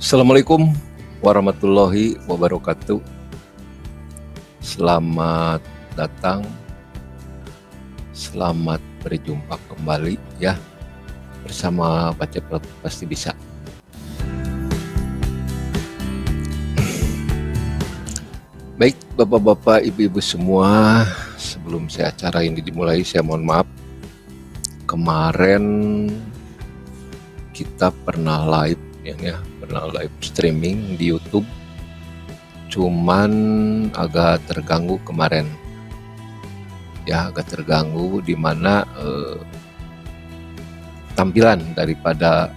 Assalamualaikum warahmatullahi wabarakatuh. Selamat datang, selamat berjumpa kembali ya bersama Baca Pasti Bisa. Baik Bapak-bapak, Ibu-ibu semua, sebelum acara ini dimulai saya mohon maaf. Kemarin kita pernah live pernah live streaming di YouTube, cuman agak terganggu kemarin ya, agak terganggu di mana tampilan daripada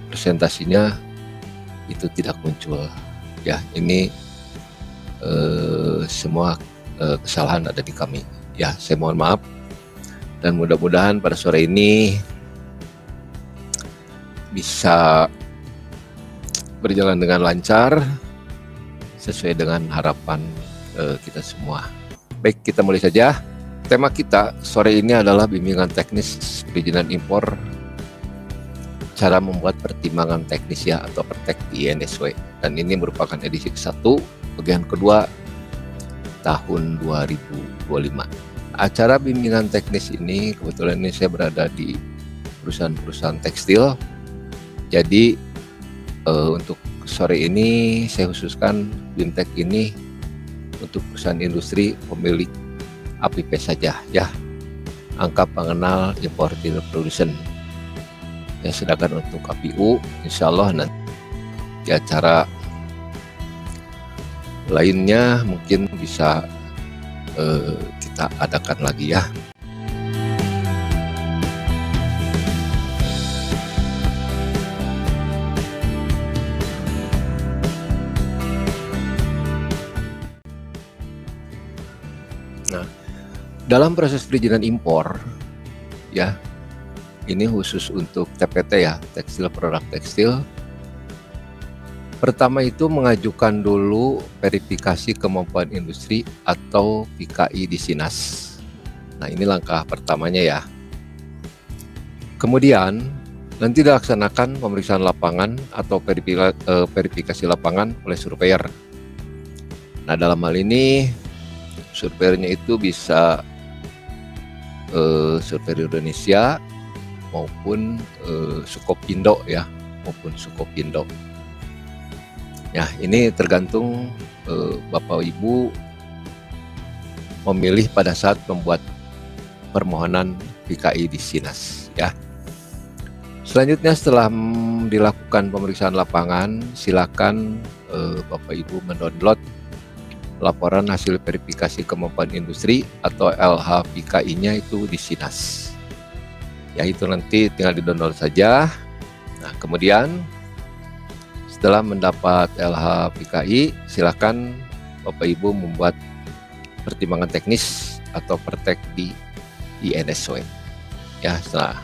presentasinya itu tidak muncul ya. Ini semua kesalahan ada di kami ya, saya mohon maaf, dan mudah-mudahan pada sore ini bisa berjalan dengan lancar sesuai dengan harapan kita semua. Baik, kita mulai saja. Tema kita sore ini adalah bimbingan teknis perizinan impor, cara membuat pertimbangan teknis ya atau pertek di INSW, dan ini merupakan edisi ke-1 bagian kedua tahun 2025. Acara bimbingan teknis ini kebetulan ini saya berada di perusahaan-perusahaan tekstil. Jadi untuk sore ini saya khususkan BIMTEK ini untuk perusahaan industri pemilik APP saja ya, angka pengenal importer production ya. Sedangkan untuk KPU insya Allah nanti di acara lainnya mungkin bisa kita adakan lagi ya. Nah, dalam proses perizinan impor ya, ini khusus untuk TPT ya, tekstil produk tekstil. Pertama itu mengajukan dulu verifikasi kemampuan industri atau PKI di Sinas. Nah, ini langkah pertamanya ya. Kemudian nanti dilaksanakan pemeriksaan lapangan atau verifikasi lapangan oleh surveyor. Nah, dalam hal ini surveyornya itu bisa surveyor Indonesia maupun Sukopindo ya, maupun Sukopindo. Ya, ini tergantung Bapak Ibu memilih pada saat membuat permohonan PKI di Sinas ya. Selanjutnya setelah dilakukan pemeriksaan lapangan, silakan Bapak Ibu mendownload laporan hasil verifikasi kemampuan industri atau LHPKI-nya itu di Sinas. Ya, itu nanti tinggal di-download saja. Nah, kemudian setelah mendapat LHPKI, silakan Bapak Ibu membuat pertimbangan teknis atau pertek di INSW. Ya, setelah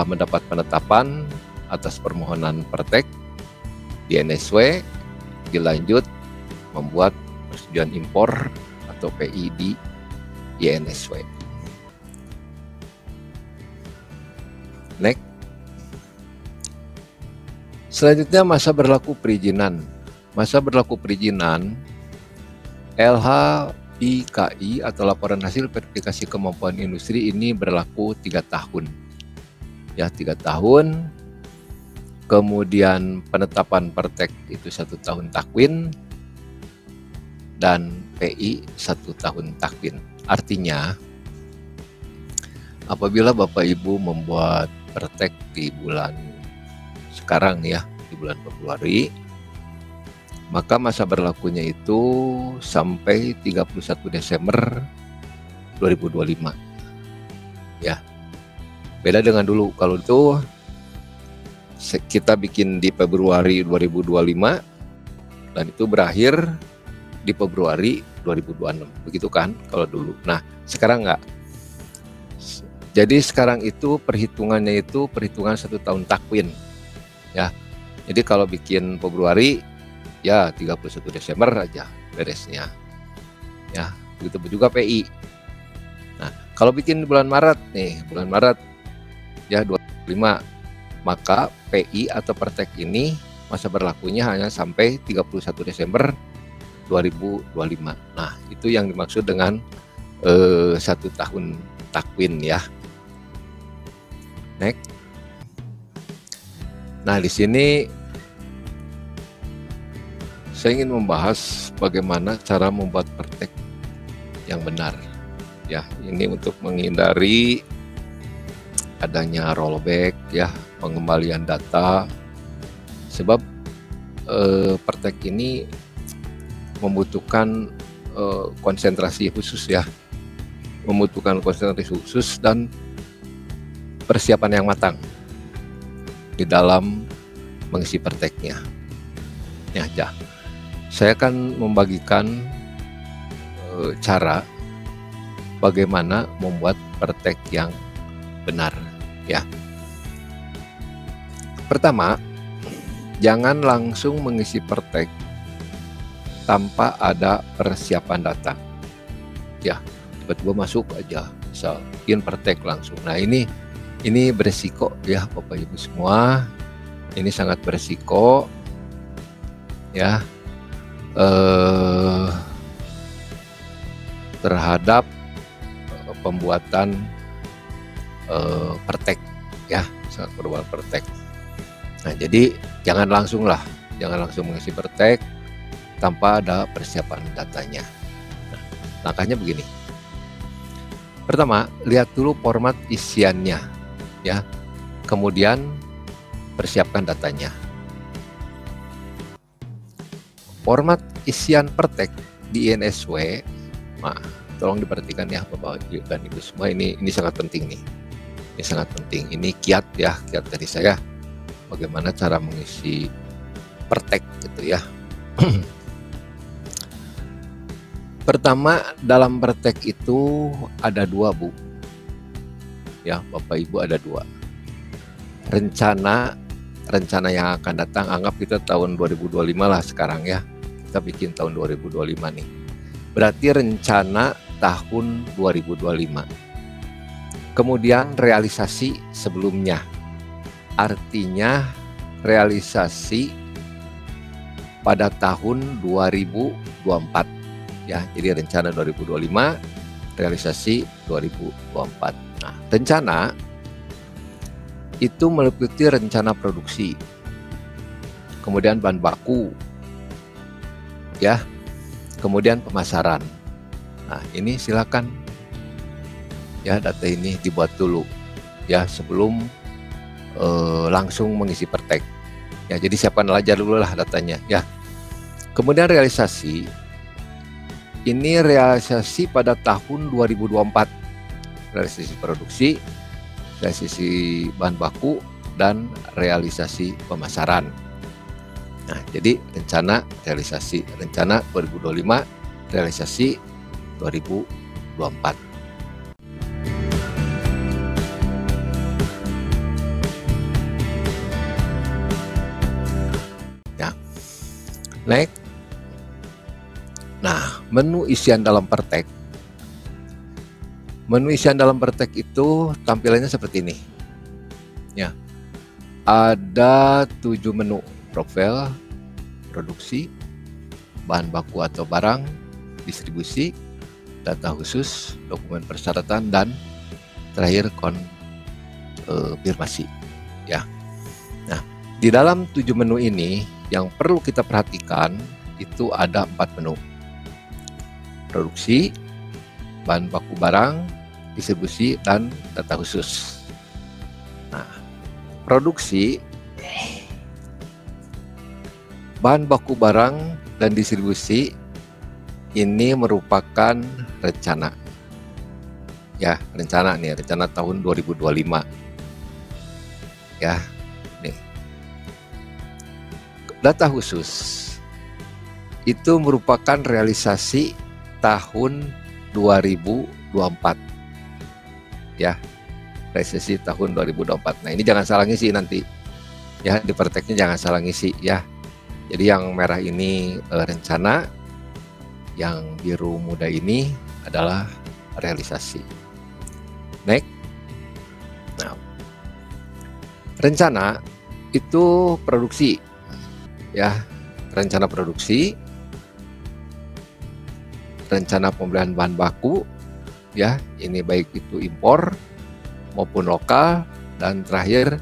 mendapat penetapan atas permohonan pertek di INSW, dilanjut membuat persetujuan impor atau PI di INSW. Next. Selanjutnya masa berlaku perizinan. Masa berlaku perizinan LHPKI atau laporan hasil verifikasi kemampuan industri ini berlaku 3 tahun. Ya, 3 tahun. Kemudian penetapan pertek itu 1 tahun takwin dan PI 1 tahun takwin. Artinya apabila Bapak Ibu membuat pertek di bulan sekarang ya, di bulan Februari, maka masa berlakunya itu sampai 31 Desember 2025 ya. Beda dengan dulu, kalau itu kita bikin di Februari 2025 dan itu berakhir di Februari 2026, begitu kan kalau dulu. Nah, sekarang enggak. Jadi sekarang itu perhitungannya itu perhitungan 1 tahun takwin ya. Jadi kalau bikin Februari ya 31 Desember aja beresnya ya. Begitu juga PI. Nah, kalau bikin bulan Maret nih, bulan Maret ya 25, maka PI atau Pertek ini masa berlakunya hanya sampai 31 Desember 2025. Nah, itu yang dimaksud dengan 1 tahun takwin ya. Next. Nah, di sini saya ingin membahas bagaimana cara membuat Pertek yang benar. Ya, ini untuk menghindari adanya rollback ya, pengembalian data. Sebab Pertek ini membutuhkan konsentrasi khusus ya. Membutuhkan konsentrasi khusus dan persiapan yang matang di dalam mengisi Perteknya. Ya, saya akan membagikan cara bagaimana membuat Pertek yang benar ya. Pertama, jangan langsung mengisi Pertek tanpa ada persiapan data. Ya, tiba-tiba masuk aja, misal bikin Pertek langsung. Nah, ini beresiko ya Bapak Ibu semua. Ini sangat beresiko ya terhadap pembuatan Pertek ya, sangat berbuat Pertek. Nah, jadi jangan langsung mengisi Pertek tanpa ada persiapan datanya. Nah, langkahnya begini. Pertama, lihat dulu format isiannya ya, kemudian persiapkan datanya. Format isian Pertek di INSW, tolong diperhatikan ya Bapak dan Ibu semua, ini sangat penting nih. Ini sangat penting. Ini kiat dari saya bagaimana cara mengisi Pertek gitu ya. Pertama, dalam Pertek itu ada 2 Bu. Ya, Bapak Ibu, ada 2. Rencana yang akan datang, anggap kita tahun 2025 lah sekarang ya. Kita bikin tahun 2025 nih. Berarti rencana tahun 2025. Kemudian realisasi sebelumnya. Artinya realisasi pada tahun 2024 ya. Jadi rencana 2025, realisasi 2024. Nah, rencana itu meliputi rencana produksi, kemudian bahan baku ya, kemudian pemasaran. Nah, ini silakan ya, data ini dibuat dulu ya sebelum langsung mengisi Pertek ya. Jadi siapkan aja dulu lah datanya ya. Kemudian realisasi, ini realisasi pada tahun 2024, realisasi produksi, realisasi bahan baku, dan realisasi pemasaran. Nah, jadi rencana 2025, realisasi 2024. Ya. Next. Nah, menu isian dalam Pertek. Menu isian dalam Pertek itu tampilannya seperti ini. Ya. Ada 7 menu: profil, produksi, bahan baku atau barang, distribusi, data khusus, dokumen persyaratan, dan terakhir konfirmasi ya. Nah, di dalam 7 menu ini yang perlu kita perhatikan itu ada 4 menu: produksi, bahan baku barang, distribusi, dan data khusus. Nah, produksi, bahan baku barang, dan distribusi ini merupakan rencana ya, rencana tahun 2025 ya. Nih, data khusus itu merupakan realisasi tahun 2024 ya, realisasi tahun 2024. Nah, ini jangan salah ngisi nanti ya, di Perteknya jangan salah ngisi ya. Jadi yang merah ini rencana, yang biru muda ini adalah realisasi. Next. Nah, Rencana itu produksi, ya, rencana produksi, rencana pembelian bahan baku, ya, ini baik itu impor maupun lokal, dan terakhir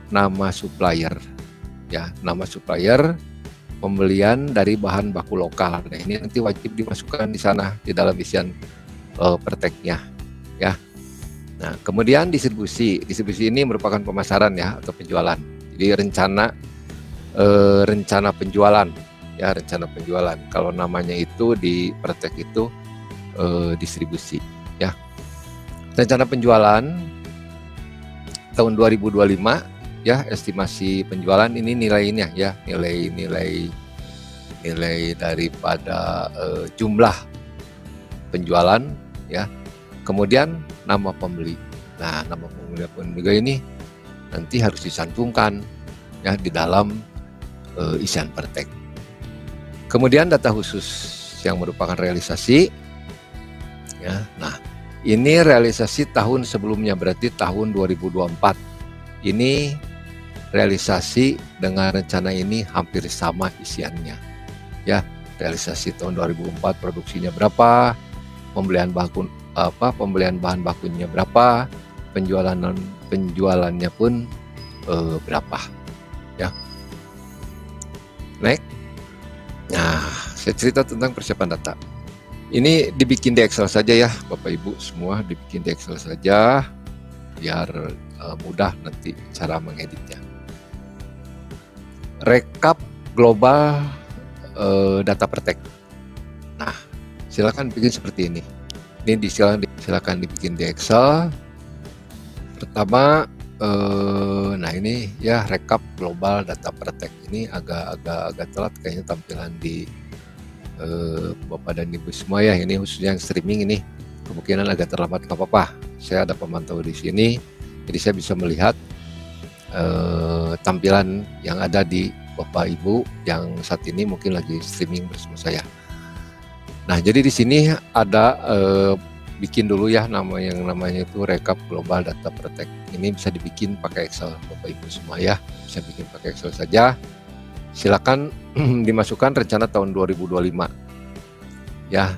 nama supplier, ya, nama supplier pembelian dari bahan baku lokal. Nah, ini nanti wajib dimasukkan di sana di dalam isian perteknya, ya. Nah, kemudian distribusi ini merupakan pemasaran, ya, atau penjualan. Jadi rencana penjualan, ya, rencana penjualan. Kalau namanya itu di pertek itu distribusi, ya. Rencana penjualan tahun 2025, ya, estimasi penjualan ini nilainya, ya, nilai daripada jumlah penjualan, ya. Kemudian nama pembeli. Nah, nama pembeli ini nanti harus dicantumkan, ya, di dalam isian pertek. Kemudian data khusus yang merupakan realisasi, ya. Nah, ini realisasi tahun sebelumnya, berarti tahun 2024. Ini realisasi dengan rencana ini hampir sama isiannya, ya. Realisasi tahun 2004 produksinya berapa, pembelian bahan bakunya berapa, penjualannya pun berapa, ya. Next. Nah, saya cerita tentang persiapan data. Ini dibikin di Excel saja, ya, Bapak Ibu semua, dibikin di Excel saja biar mudah nanti cara mengeditnya. Rekap global data pertek. Nah, silakan bikin seperti ini. Ini silakan dibikin di Excel. Pertama, nah ini, ya, rekap global data pertek. Ini agak telat kayaknya tampilan di Bapak dan Ibu semua, ya. Ini khususnya yang streaming ini kemungkinan agak terlambat, nggak apa-apa. Saya ada pemantau di sini, jadi saya bisa melihat tampilan yang ada di Bapak Ibu yang saat ini mungkin lagi streaming bersama saya. Nah, jadi di sini ada bikin dulu, ya, namanya itu rekap global data pertek. Ini bisa dibikin pakai Excel, Bapak Ibu semua, ya. Bisa bikin pakai Excel saja. Silakan dimasukkan rencana tahun 2025. Ya,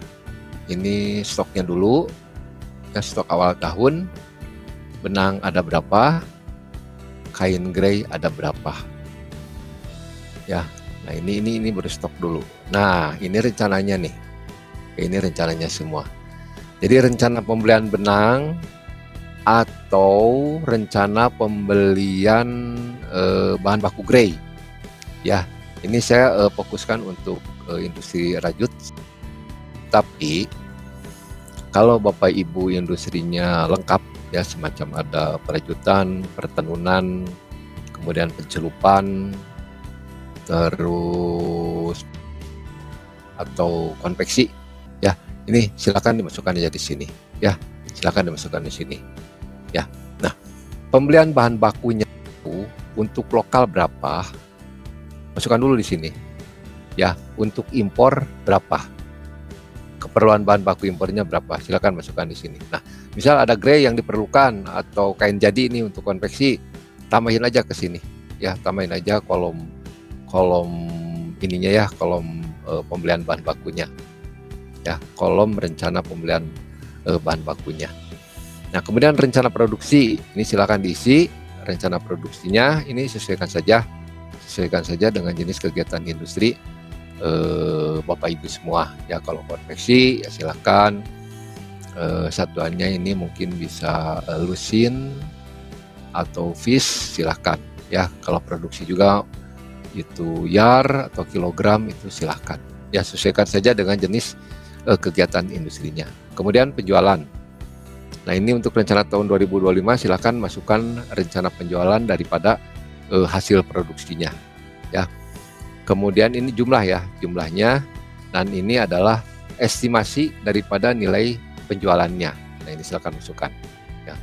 ini stoknya dulu. Ya, stok awal tahun. Benang ada berapa? Kain grey ada berapa? Ya. Nah, ini baru stok dulu. Nah, ini rencananya nih. Ini rencananya semua. Jadi rencana pembelian benang atau rencana pembelian bahan baku grey, ya. Ini saya fokuskan untuk industri rajut. Tapi kalau Bapak Ibu industrinya lengkap, ya, semacam ada perajutan, pertenunan, kemudian pencelupan, terus atau konveksi, ya, ini silakan dimasukkan aja di sini, ya, silakan dimasukkan di sini, ya. Nah, pembelian bahan bakunya itu untuk lokal berapa, masukkan dulu di sini, ya. Untuk impor berapa, keperluan bahan baku impornya berapa, silakan masukkan di sini. Nah, misal ada grey yang diperlukan atau kain jadi ini untuk konveksi, tambahin aja ke sini, ya, tambahin aja kolom ininya, ya, kolom pembelian bahan bakunya, ya, kolom rencana pembelian bahan bakunya. Nah, kemudian rencana produksi ini silakan diisi. Rencana produksinya ini sesuaikan saja dengan jenis kegiatan industri Bapak Ibu semua, ya. Kalau konveksi, ya, silakan satuannya ini mungkin bisa lusin atau fish, silakan, ya. Kalau produksi juga itu yard atau kilogram, itu silahkan, ya, sesuaikan saja dengan jenis kegiatan industrinya. Kemudian penjualan. Nah, ini untuk rencana tahun 2025 silahkan masukkan rencana penjualan daripada hasil produksinya, ya. Kemudian ini jumlah, ya, jumlahnya, dan ini adalah estimasi daripada nilai penjualannya. Nah, ini silahkan masukkan, ya.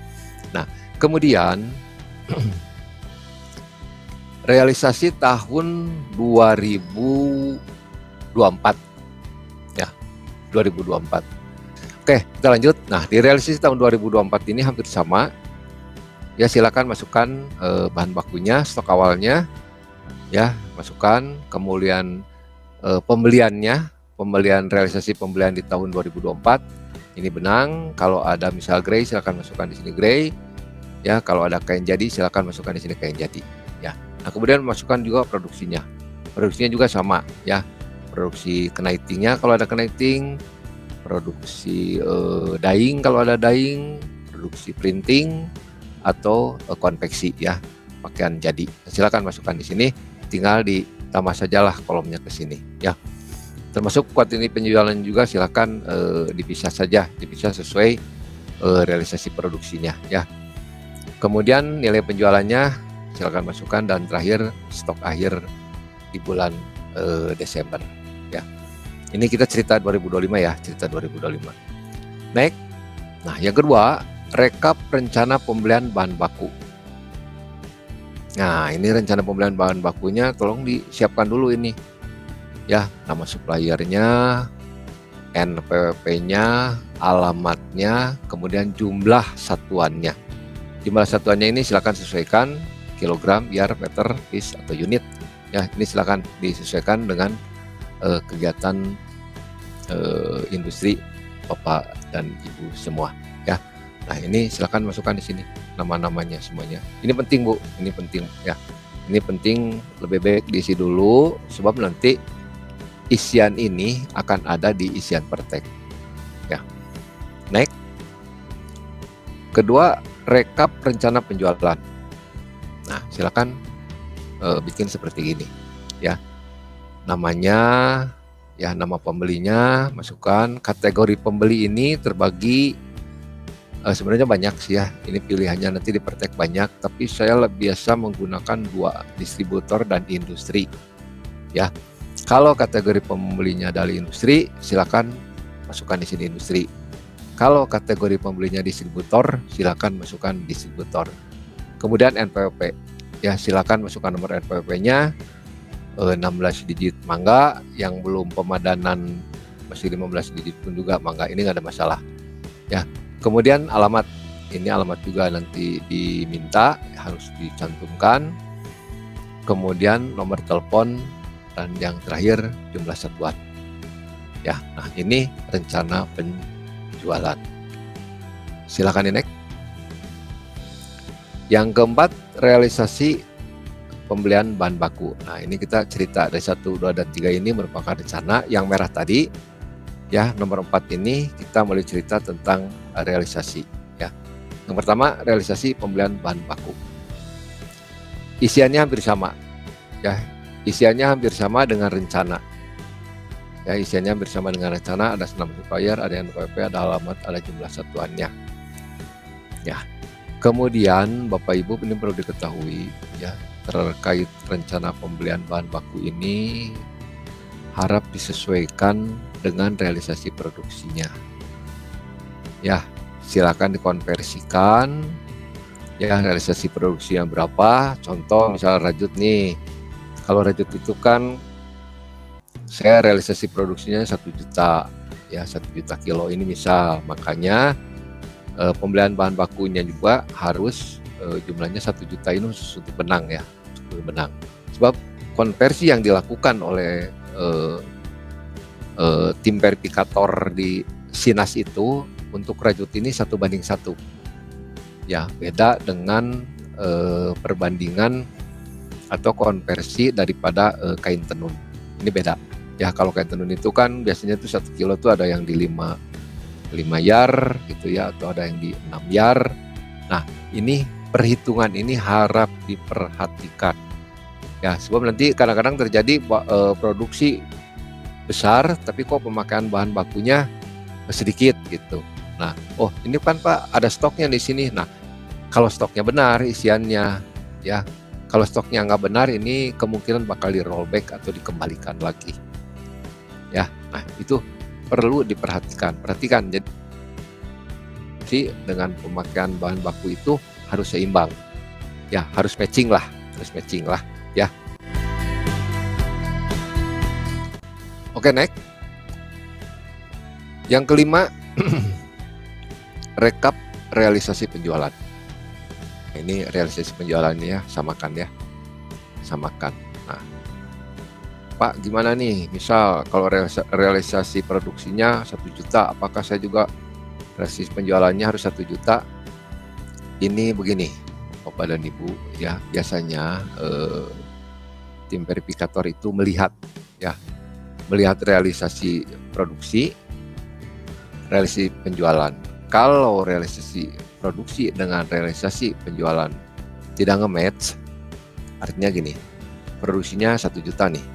Nah, kemudian realisasi tahun 2024, ya, 2024. Oke, kita lanjut. Nah, di realisasi tahun 2024 ini hampir sama, ya silakan masukkan bahan bakunya, stok awalnya, ya masukkan, kemudian pembelian realisasi pembelian di tahun 2024 ini benang. Kalau ada misal grey silakan masukkan di sini grey, ya kalau ada kain jadi silakan masukkan di sini kain jadi, ya. Nah kemudian masukkan juga produksinya juga sama, ya, produksi connectingnya kalau ada connecting, produksi dyeing kalau ada dyeing, produksi printing atau konveksi, ya, pakaian jadi. Silakan masukkan di sini, tinggal ditambah sajalah kolomnya ke sini, ya. Termasuk kuantiti penjualan juga silakan dipisah sesuai realisasi produksinya, ya. Kemudian nilai penjualannya silakan masukkan, dan terakhir stok akhir di bulan Desember, ya. Ini kita cerita 2025, ya, cerita 2025. Next. Nah, yang kedua, rekap rencana pembelian bahan baku. Nah, ini rencana pembelian bahan bakunya tolong disiapkan dulu ini, ya, nama suppliernya, NPWP-nya, alamatnya, kemudian jumlah satuannya. Jumlah satuannya ini silakan sesuaikan kilogram, biar meter, piece atau unit, ya. Ini silakan disesuaikan dengan kegiatan industri Bapak dan Ibu semua, ya. Nah, ini silakan masukkan di sini nama-namanya semuanya. Ini penting, Bu, ini penting, ya. Ini penting, lebih baik diisi dulu sebab nanti isian ini akan ada di isian pertek, ya. Next. Kedua, rekap rencana penjualan. Nah, silakan bikin seperti ini, ya. Namanya, ya, nama pembelinya masukkan. Kategori pembeli ini terbagi sebenarnya banyak sih, ya. Ini pilihannya nanti di pertek banyak, tapi saya lebih biasa menggunakan 2, distributor dan industri, ya. Kalau kategori pembelinya dari industri, silakan masukkan di sini industri. Kalau kategori pembelinya distributor, silakan masukkan distributor. Kemudian NPWP, ya, silakan masukkan nomor NPWP-nya 16 digit mangga, yang belum pemadanan masih 15 digit pun juga mangga, ini nggak ada masalah, ya. Kemudian alamat, ini alamat juga nanti diminta, harus dicantumkan. Kemudian nomor telepon, dan yang terakhir jumlah satuan, ya. Nah, ini rencana penjualan. Silakan next. Yang keempat, realisasi pembelian bahan baku. Nah, ini kita cerita dari 1, 2, dan 3 ini merupakan rencana. Yang merah tadi, ya, nomor 4 ini kita mulai cerita tentang realisasi, ya. Yang pertama, realisasi pembelian bahan baku. Isiannya hampir sama, ya. Isiannya hampir sama dengan rencana, ya. Isiannya hampir sama dengan rencana. Ada nama supplier, ada NPWP, ada alamat, ada jumlah satuannya, ya. Kemudian Bapak Ibu ini perlu diketahui, ya, terkait rencana pembelian bahan baku ini harap disesuaikan dengan realisasi produksinya, ya. Silakan dikonversikan, ya, realisasi produksinya berapa. Contoh misal rajut nih, kalau rajut itu kan saya realisasi produksinya 1 juta, ya, 1 juta kilo ini misal, makanya pembelian bahan bakunya juga harus jumlahnya 1 juta ini khusus untuk benang, ya, untuk benang. Sebab konversi yang dilakukan oleh tim verifikator di Sinas itu untuk rajut ini 1:1, ya, beda dengan perbandingan atau konversi daripada kain tenun. Ini beda, ya. Kalau kain tenun itu kan biasanya tuh 1 kilo tuh ada yang di 5 yar gitu, ya, atau ada yang di 6 yar. Nah, ini perhitungan ini harap diperhatikan, ya, sebab nanti kadang-kadang terjadi produksi besar tapi kok pemakaian bahan bakunya sedikit gitu. Nah, oh ini kan Pak ada stoknya di sini. Nah, kalau stoknya benar isiannya, ya. Kalau stoknya nggak benar, ini kemungkinan bakal di rollback atau dikembalikan lagi, ya. Nah, itu perlu diperhatikan. Perhatikan, jadi dengan pemakaian bahan baku itu harus seimbang, ya, harus matching lah, ya. Oke, next. Yang kelima, rekap realisasi penjualan, ini realisasi penjualannya ya, samakan ya, samakan. Nah, Pak gimana nih, misal kalau realisasi produksinya 1 juta, apakah saya juga realisasi penjualannya harus 1 juta? Ini begini Bapak dan Ibu ya, biasanya tim verifikator itu melihat ya, melihat realisasi produksi, realisasi penjualan. Kalau realisasi produksi dengan realisasi penjualan tidak nge-match, artinya gini, produksinya 1 juta nih,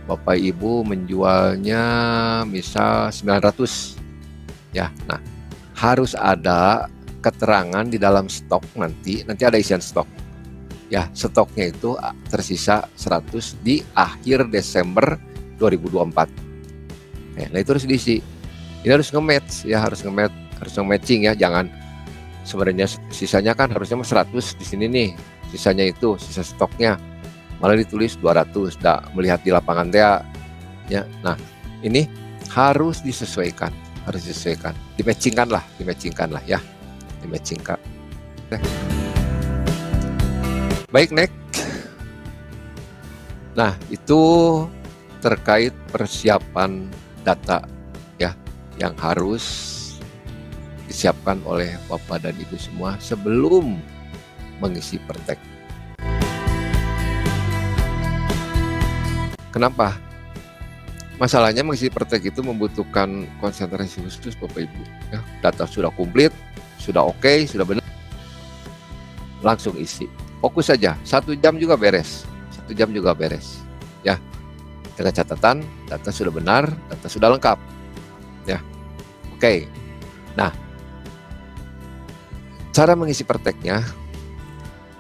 Bapak Ibu menjualnya misal 900 ya. Nah, harus ada keterangan di dalam stok, nanti ada isian stok ya, stoknya itu tersisa 100 di akhir Desember 2024. Nah itu harus diisi, ini harus nge-match ya, harus nge-matching ya, jangan sebenarnya sisanya kan harusnya 100 di sini nih, sisanya itu sisa stoknya malah ditulis 200, melihat di lapangan ya. Nah ini harus disesuaikan, dimatchingkan lah ya, dimatchingkan. Baik, next. Nah itu terkait persiapan data ya, yang harus disiapkan oleh Bapak dan Ibu semua sebelum mengisi praktek. Kenapa? Masalahnya mengisi praktek itu membutuhkan konsentrasi khusus Bapak Ibu ya. Data sudah komplit, sudah oke, sudah benar, langsung isi. Fokus saja, 1 jam juga beres, ya. Dengan catatan data sudah benar, data sudah lengkap ya. Oke. Nah, cara mengisi prakteknya,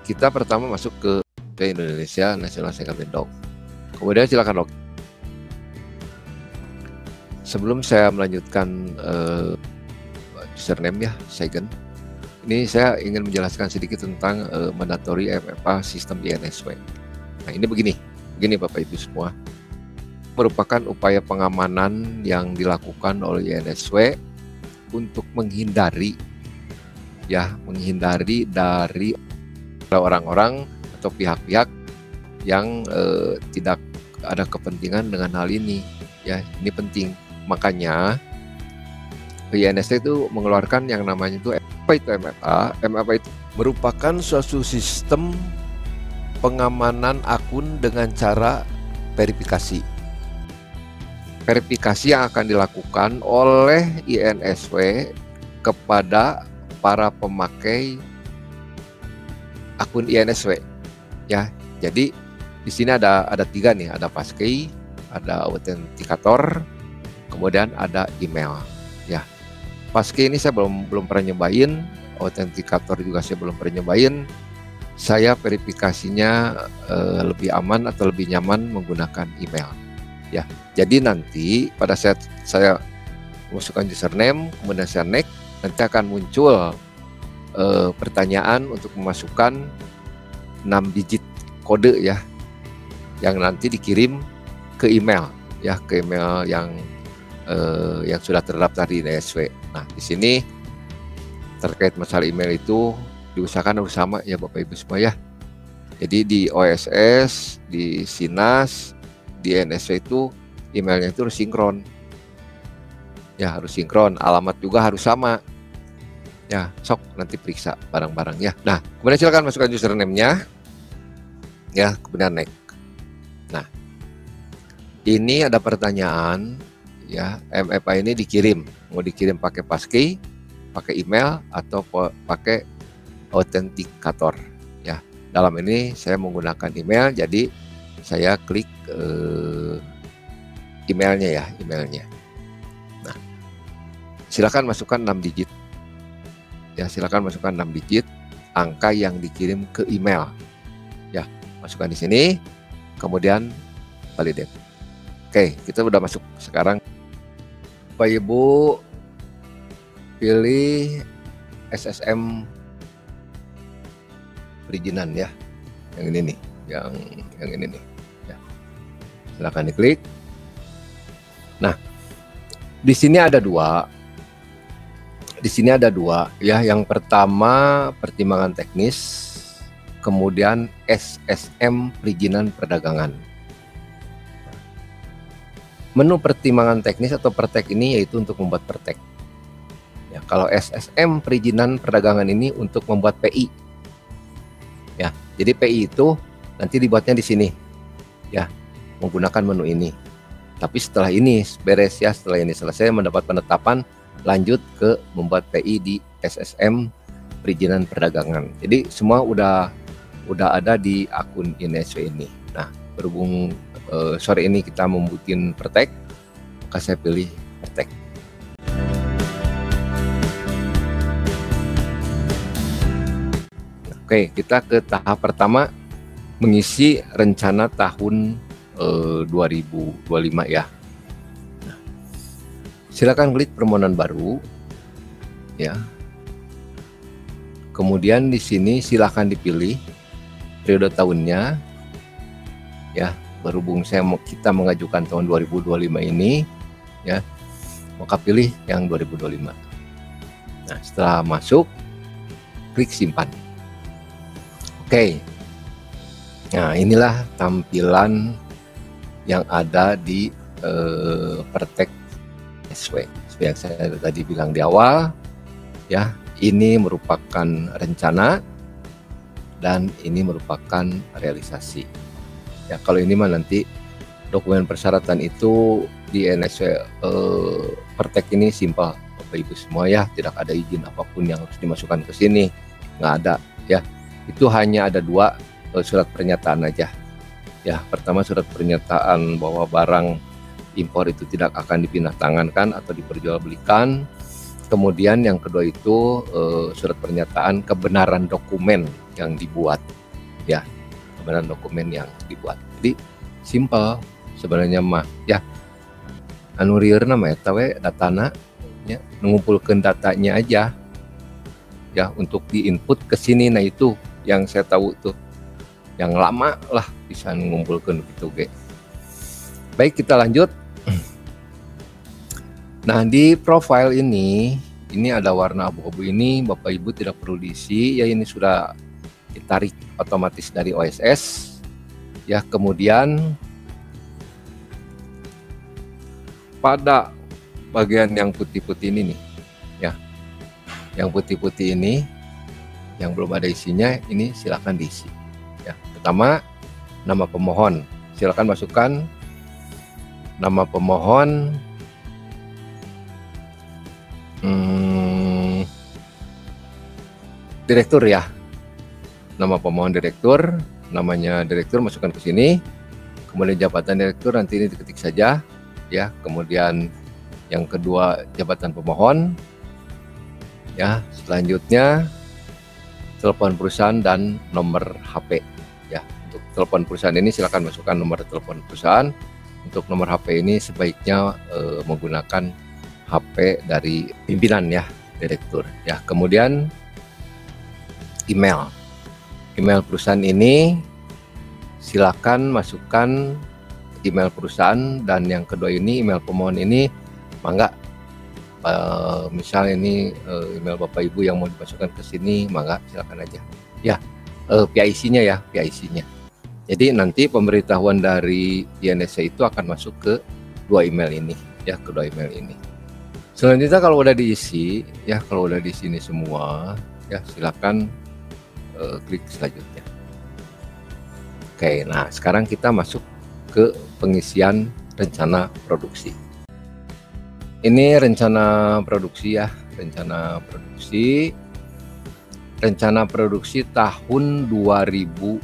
kita pertama masuk ke Indonesia National Second Dog. Kemudian silakan login. Sebelum saya melanjutkan username ya, Segen, ini saya ingin menjelaskan sedikit tentang mandatory MFA sistem INSW. Nah ini begini Bapak Ibu semua, merupakan upaya pengamanan yang dilakukan oleh INSW untuk menghindari dari orang-orang atau pihak-pihak yang tidak ada kepentingan dengan hal ini ya. Ini penting, makanya INSW itu mengeluarkan yang namanya itu MFA. MFA itu merupakan suatu sistem pengamanan akun dengan cara verifikasi. Verifikasi yang akan dilakukan oleh INSW kepada para pemakai akun INSW ya. Jadi di sini ada 3 nih, ada passkey, ada autentikator, kemudian ada email ya. Passkey ini saya belum pernah nyobain, autentikator juga saya belum pernah nyobain. Saya verifikasinya lebih aman atau lebih nyaman menggunakan email ya. Jadi nanti pada saat saya masukkan username, kemudian saya next, nanti akan muncul pertanyaan untuk memasukkan 6 digit kode ya, yang nanti dikirim ke email ya, ke email yang sudah terdaftar di INSW. Nah di sini terkait masalah email itu diusahakan harus sama ya Bapak Ibu semua ya. Jadi di OSS, di SINAS, di INSW itu emailnya itu harus sinkron ya, harus sinkron, alamat juga harus sama ya. Sok nanti periksa barang-barang ya. Nah kemudian silakan masukkan username-nya ya, kemudian next. Nah ini ada pertanyaan ya, MFA ini mau dikirim pakai passkey, pakai email, atau pakai autentikator ya. Dalam ini saya menggunakan email, jadi saya klik emailnya. Nah silakan masukkan 6 digit ya, silakan masukkan 6 digit angka yang dikirim ke email ya, masukkan di sini, kemudian validate. Oke, kita udah masuk sekarang. Bapak Ibu pilih SSM perizinan ya, yang ini nih, yang ini nih ya. Silakan diklik. Nah di sini ada 2, Di sini ada dua ya. Yang pertama pertimbangan teknis, kemudian SSM perizinan perdagangan. Menu pertimbangan teknis atau pertek ini yaitu untuk membuat pertek. Ya, kalau SSM perizinan perdagangan ini untuk membuat PI. Ya, jadi PI itu nanti dibuatnya di sini. Ya, menggunakan menu ini. Tapi setelah ini beres ya, setelah ini selesai mendapat penetapan, lanjut ke membuat PI di SSM perizinan perdagangan. Jadi semua udah ada di akun INSW ini. Nah, berhubung sore ini kita membuat pertek, maka saya pilih pertek. Oke, kita ke tahap pertama, mengisi rencana tahun 2025 ya. Nah, silakan klik permohonan baru ya. Kemudian di sini silakan dipilih periode tahunnya ya. Berhubung kita mengajukan tahun 2025 ini ya, maka pilih yang 2025. Nah, setelah masuk, klik simpan. Oke. Nah, inilah tampilan yang ada di pertek SW. Seperti yang saya tadi bilang di awal ya, ini merupakan rencana dan ini merupakan realisasi. Ya, kalau ini mah nanti dokumen persyaratan itu di NSW pertek ini simpel Bapak Ibu semua ya, tidak ada izin apapun yang harus dimasukkan ke sini, nggak ada ya. Itu hanya ada dua surat pernyataan aja. Ya, pertama surat pernyataan bahwa barang impor itu tidak akan dipindah tangankan atau diperjualbelikan. Kemudian yang kedua itu surat pernyataan kebenaran dokumen yang dibuat ya. Kebenaran dokumen yang dibuat. Jadi simpel sebenarnya mah ya. Anu rieurna mah eta we datana ya, mengumpulkan datanya aja ya untuk diinput ke sini. Nah, itu yang saya tahu tuh yang lama lah bisa mengumpulkan gitu ge. Baik, kita lanjut. Nah, di profile ini ada warna abu-abu ini, Bapak Ibu tidak perlu diisi ya, ini sudah ditarik otomatis dari OSS ya. Kemudian pada bagian yang putih-putih ini nih ya, yang putih-putih ini yang belum ada isinya, ini silakan diisi ya. Pertama, nama pemohon, silakan masukkan nama pemohon, direktur ya. Nama pemohon direktur, namanya direktur masukkan ke sini. Kemudian jabatan direktur nanti ini diketik saja ya. Kemudian yang kedua jabatan pemohon ya. Selanjutnya telepon perusahaan dan nomor HP ya. Untuk telepon perusahaan ini silakan masukkan nomor telepon perusahaan. Untuk nomor HP ini sebaiknya menggunakan HP dari pimpinan ya, direktur ya. Kemudian email perusahaan ini silakan masukkan email perusahaan, dan yang kedua ini email pemohon ini mangga misal ini email Bapak Ibu yang mau dimasukkan ke sini, mangga silakan aja ya. PIC-nya ya, PIC-nya. Jadi nanti pemberitahuan dari INSC itu akan masuk ke dua email ini ya, kedua email ini. Selanjutnya kalau udah diisi ya, kalau udah di sini semua ya, silakan klik selanjutnya. Oke, nah sekarang kita masuk ke pengisian rencana produksi. Ini rencana produksi ya, rencana produksi tahun 2025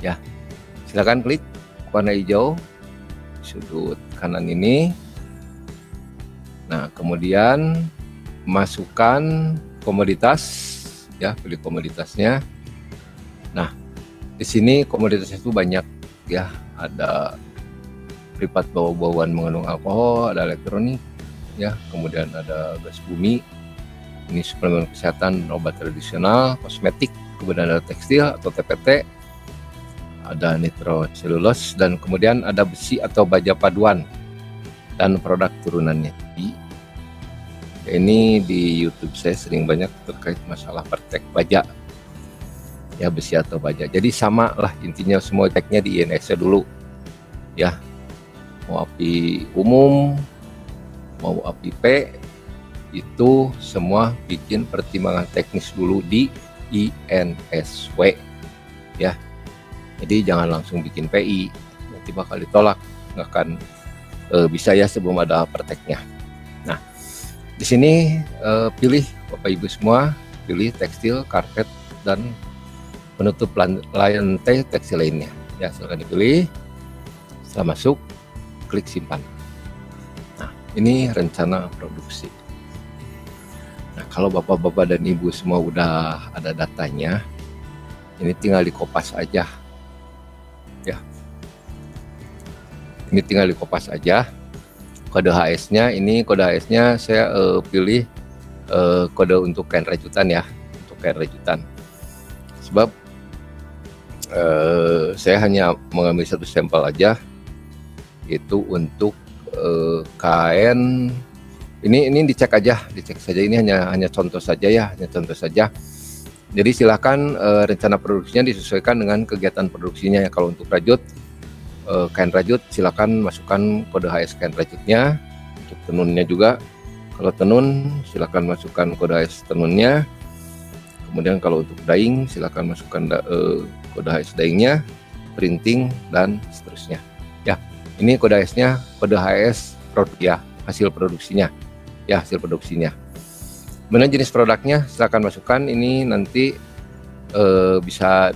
ya. Silakan klik warna hijau sudut kanan ini. Nah, kemudian masukkan komoditas ya, pilih komoditasnya. Nah, di sini komoditasnya itu banyak ya, ada privat bau-bauan mengandung alkohol, ada elektronik ya, kemudian ada gas bumi, ini suplemen kesehatan, obat tradisional, kosmetik, kemudian ada tekstil atau TPT, ada nitroselulose, dan kemudian ada besi atau baja paduan dan produk turunannya. Ini di YouTube saya sering banyak terkait masalah praktek baja, ya besi atau baja. Jadi sama lah intinya, semua ceknya di INS dulu, ya. Mau api umum, mau api P, itu semua bikin pertimbangan teknis dulu di INSW, ya. Jadi jangan langsung bikin PI, nanti bakal ditolak, nggak akan bisa ya sebelum ada prakteknya. Nah, di sini pilih Bapak Ibu semua, pilih tekstil, karpet, dan penutup lantai tekstil lainnya. Ya, silakan dipilih. Setelah masuk, klik simpan. Nah, ini rencana produksi. Nah, kalau Bapak-Bapak dan Ibu semua udah ada datanya, ini tinggal dikopas aja. Ya. Ini tinggal dikopas aja. Kode HS-nya, ini kode HS-nya saya pilih kode untuk kain rajutan ya, untuk kain rajutan. Sebab saya hanya mengambil satu sampel aja, itu untuk kain. Ini dicek aja, dicek saja. Ini hanya contoh saja ya, hanya contoh saja. Jadi silakan rencana produksinya disesuaikan dengan kegiatan produksinya ya. Kalau untuk rajut, kain rajut silakan masukkan kode HS kain rajutnya. Untuk tenunnya juga, kalau tenun silakan masukkan kode HS tenunnya. Kemudian kalau untuk dyeing silakan masukkan kode HS dyeingnya, printing, dan seterusnya ya. Ini kode HS-nya, kode HS produk ya, hasil produksinya ya, hasil produksinya. Kemudian jenis produknya silakan masukkan. Ini nanti bisa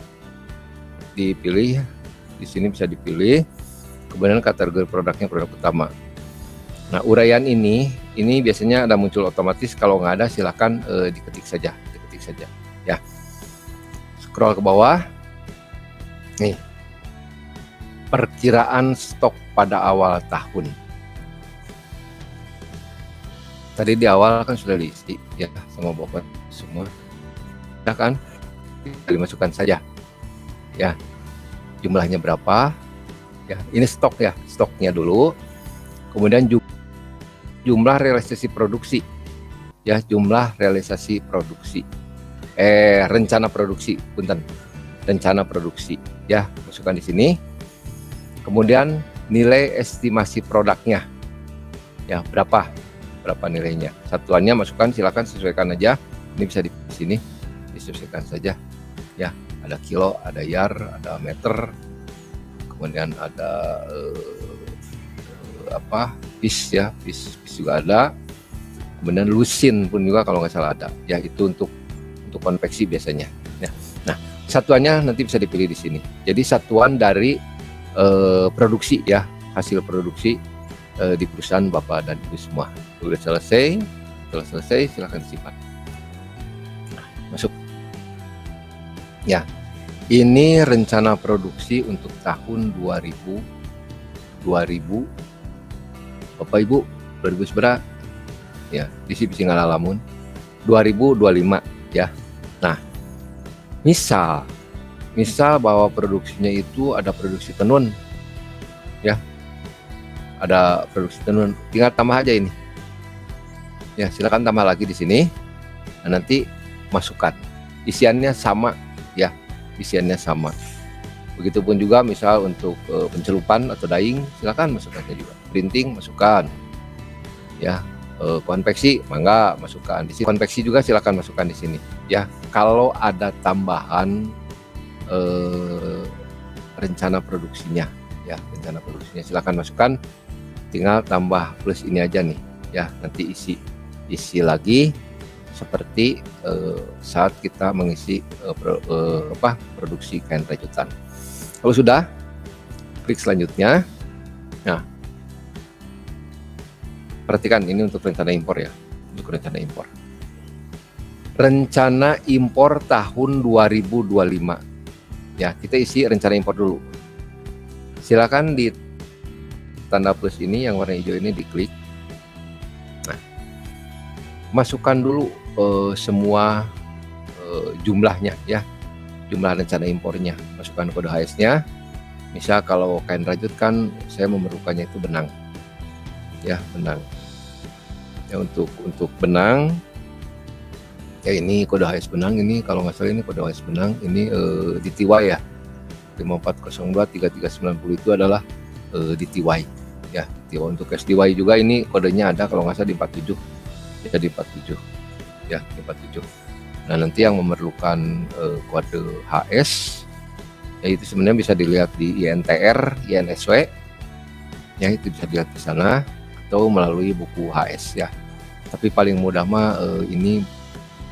dipilih di sini, bisa dipilih. Kemudian kategori produknya produk utama. Nah, uraian ini biasanya ada muncul otomatis. Kalau nggak ada silakan diketik saja ya. Scroll ke bawah. Nih, perkiraan stok pada awal tahun. Tadi di awal kan sudah diisi ya sama Bapak semua, ya kan? Dimasukkan saja ya, jumlahnya berapa ya. Ini stok ya, stoknya dulu. Kemudian jumlah realisasi produksi ya, jumlah realisasi produksi, rencana produksi, punten, rencana produksi ya, masukkan di sini. Kemudian nilai estimasi produknya ya, berapa nilainya, satuannya masukkan, silakan sesuaikan aja. Ini bisa di sini disesuaikan saja ya. Ada kilo, ada yar, ada meter, kemudian ada piece ya, piece juga ada. Kemudian lusin pun juga kalau nggak salah ada ya, itu untuk konveksi biasanya ya. Nah, satuannya nanti bisa dipilih di sini. Jadi satuan dari produksi ya, hasil produksi di perusahaan Bapak dan Ibu semua. Sudah selesai, setelah selesai silahkan disimpan. Nah, masuk ya. Ini rencana produksi untuk tahun 2000 Bapak Ibu 2000 seberapa ya, disi bisa ngalamun 2025 ya. Nah, misal bahwa produksinya itu ada produksi tenun ya, ada produksi tenun, tinggal tambah aja ini ya, silakan tambah lagi di sini. Nah, nanti masukkan isiannya sama ya, isiannya sama. Begitupun juga misal untuk pencelupan atau dyeing, silakan masukkannya juga. Printing masukkan ya, konveksi mangga masukkan di sini. Konveksi juga silakan masukkan di sini ya. Kalau ada tambahan rencana produksinya ya, rencana produksinya silakan masukkan, tinggal tambah plus ini aja nih ya, nanti isi lagi seperti saat kita mengisi produksi kain rajutan. Kalau sudah, klik selanjutnya. Nah, perhatikan ini untuk rencana impor ya, untuk rencana impor. Rencana impor tahun 2025 ya, kita isi rencana impor dulu. Silakan di tanda plus ini yang warna hijau ini diklik. Nah, masukkan dulu semua jumlahnya ya, jumlah rencana impornya, masukkan kode HS-nya. Misal kalau kain rajut kan saya memerlukannya itu benang ya, benang Ya, untuk benang ya, ini kode HS benang, ini kalau nggak salah ini kode HS benang ini DTY ya, 54023390 itu adalah DTY ya. DTY. Untuk SDY juga ini kodenya ada kalau nggak salah di 47 ya, di 47 ya, di 47. Nah, nanti yang memerlukan kode HS ya, itu sebenarnya bisa dilihat di INTR, INSW ya, itu bisa dilihat di sana atau melalui buku HS ya. Tapi paling mudah mah ini